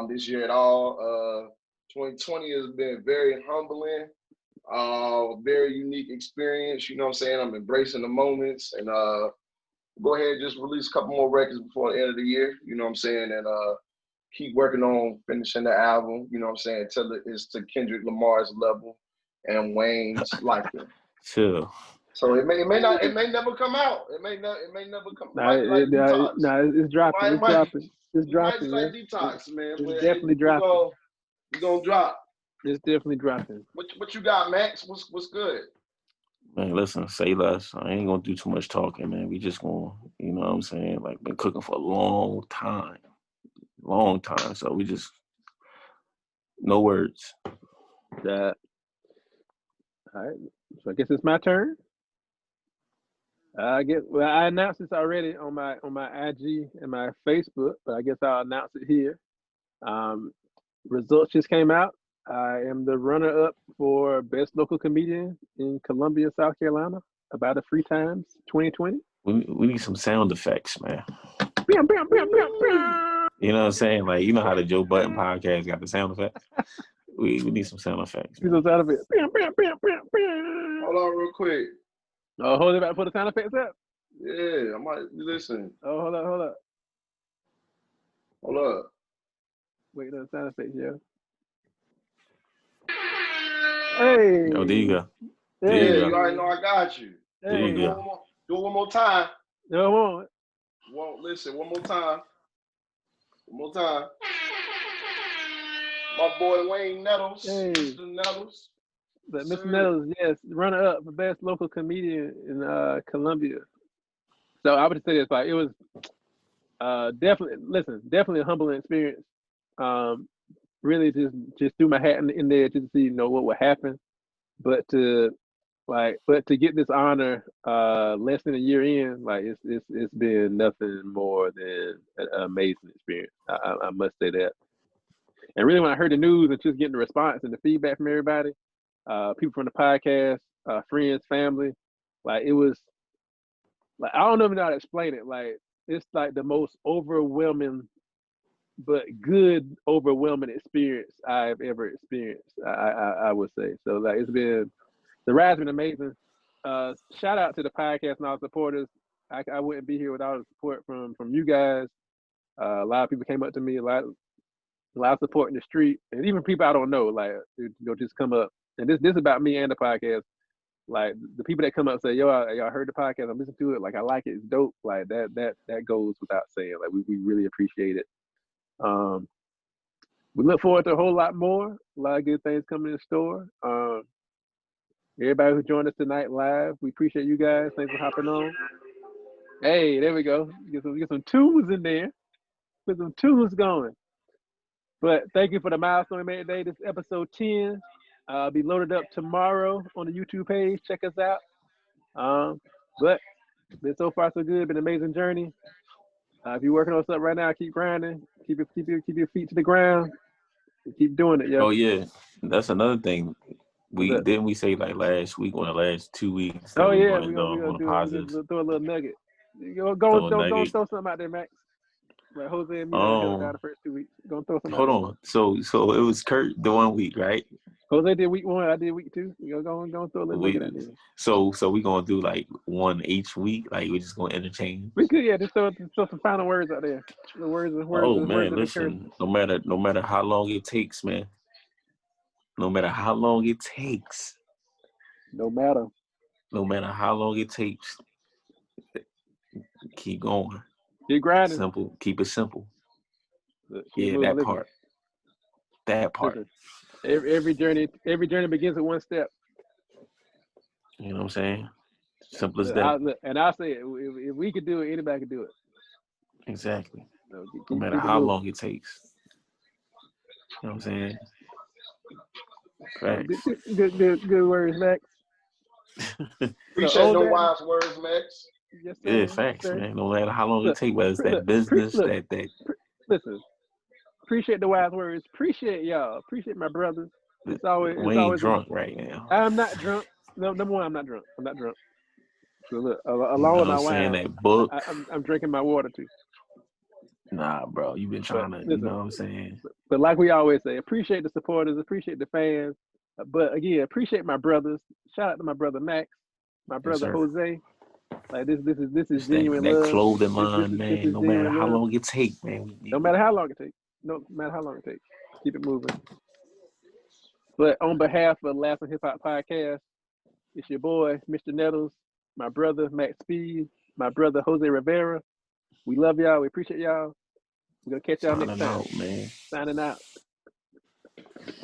this year at all. 2020 has been very humbling, very unique experience. You know what I'm saying? I'm embracing the moments and go ahead and just release a couple more records before the end of the year. You know what I'm saying? And keep working on finishing the album. You know what I'm saying? Until it's to Kendrick Lamar's level and Wayne's liking. Chill. So it may never come out. It may never come. It's dropping. It's dropping. Like Detox, man. It's definitely dropping. We're gonna drop. It's definitely dropping. What you got, Max? What's good? Man, listen, say less. I ain't gonna do too much talking, man. We just gonna, you know what I'm saying? Like, been cooking for a long time. So we just, no words. All right. So I guess it's my turn. I announced this already on my IG and my Facebook, but I guess I'll announce it here. Results just came out. I am the runner-up for Best Local Comedian in Columbia, South Carolina, About a Free Times 2020. We need some sound effects, man. Bam, bam, bam, bam, bam. You know what I'm saying? Like, you know how the Joe Budden podcast got the sound effects? We need some sound effects. Bam, bam, bam, bam, bam. Hold on real quick. Oh, hold it back for the sound effects up? Yeah, I might listen. Oh, hold up. Hold up. Wait, no sound effects, yo. Hey. Oh, there you go. You already know I got you. Hey. There you go. Do it one more time. No more. Well, listen, one more time. One more time. My boy Wayne Nettles. Hey. Mr. Nettles. Mr. Nettles, yes, runner up for Best Local Comedian in Columbia. So I would say this, like, it was definitely a humbling experience. really just threw my hat in there just to see what would happen. But to get this honor less than a year in, like it's been nothing more than an amazing experience. I must say that. And really, when I heard the news and just getting the response and the feedback from everybody, people from the podcast, friends, family, like it was like I don't even know how to explain it. Like it's like the most overwhelming, but good overwhelming experience I've ever experienced. I would say so. Like it's been the ride's been amazing. Shout out to the podcast and all the supporters. I wouldn't be here without the support from you guys. A lot of people came up to me, a lot of support in the street, and even people I don't know, like just come up. And this is about me and the podcast. Like the people that come up and say, "Yo, I heard the podcast. I'm listening to it. Like I like it. It's dope." Like that goes without saying. Like we really appreciate it. We look forward to a whole lot more. A lot of good things coming in the store. Everybody who joined us tonight live, we appreciate you guys. Thanks for hopping on. Hey, there we go. Get some tunes in there. Put some tunes going. But thank you for the milestone we made today. This is episode 10. Be loaded up tomorrow on the YouTube page. Check us out. But been so far so good. Been an amazing journey. If you're working on something right now, keep grinding. Keep your feet to the ground. Keep doing it, yo. Oh yeah, that's another thing. We say like last week or the last 2 weeks that we're going gonna throw a little nugget. Go throw something out there, Max. Like Jose and me helped out the first 2 weeks. Gonna throw something out there. Hold on. So it was Kurt the 1 week, right? Jose did week 1. I did week 2. You're going to throw a little nugget out there. So we gonna do like one each week. Like we're just gonna interchange. We could, just throw some final words out there. The words listen. No matter how long it takes, man. No matter how long it takes. No matter how long it takes. Keep going. Keep grinding. Simple. Keep it simple. That part. That part. Listen, every journey begins with one step. You know what I'm saying? Simple as that. And I'll say it. If we could do it, anybody could do it. Exactly. No matter how long it takes. You know what I'm saying? Facts. Good words, Max. Appreciate no wise words, Max. Yes, sir. Yeah, facts, man. No matter how long it takes, whether it's that business, Listen, appreciate the wise words. Appreciate y'all. Appreciate my brothers. We ain't drunk right now. I'm not drunk. No, number one, I'm not drunk. So look, along with my wine, that book. I'm drinking my water too. Nah, bro, you've been trying to, you know what I'm saying? But like we always say, appreciate the supporters, appreciate the fans. But again, appreciate my brothers. Shout out to my brother Max, my brother Jose. Like this is genuine love. That clothing line, man. No matter how long it takes, man. No matter how long it takes. Keep it moving. But on behalf of Last on Hip Hop Podcast, it's your boy, Mr. Nettles, my brother Max Speed, my brother Jose Rivera. We love y'all. We appreciate y'all. We're gonna catch y'all next time. Signing out.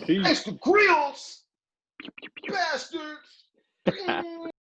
Peace. It's the grills, bastards.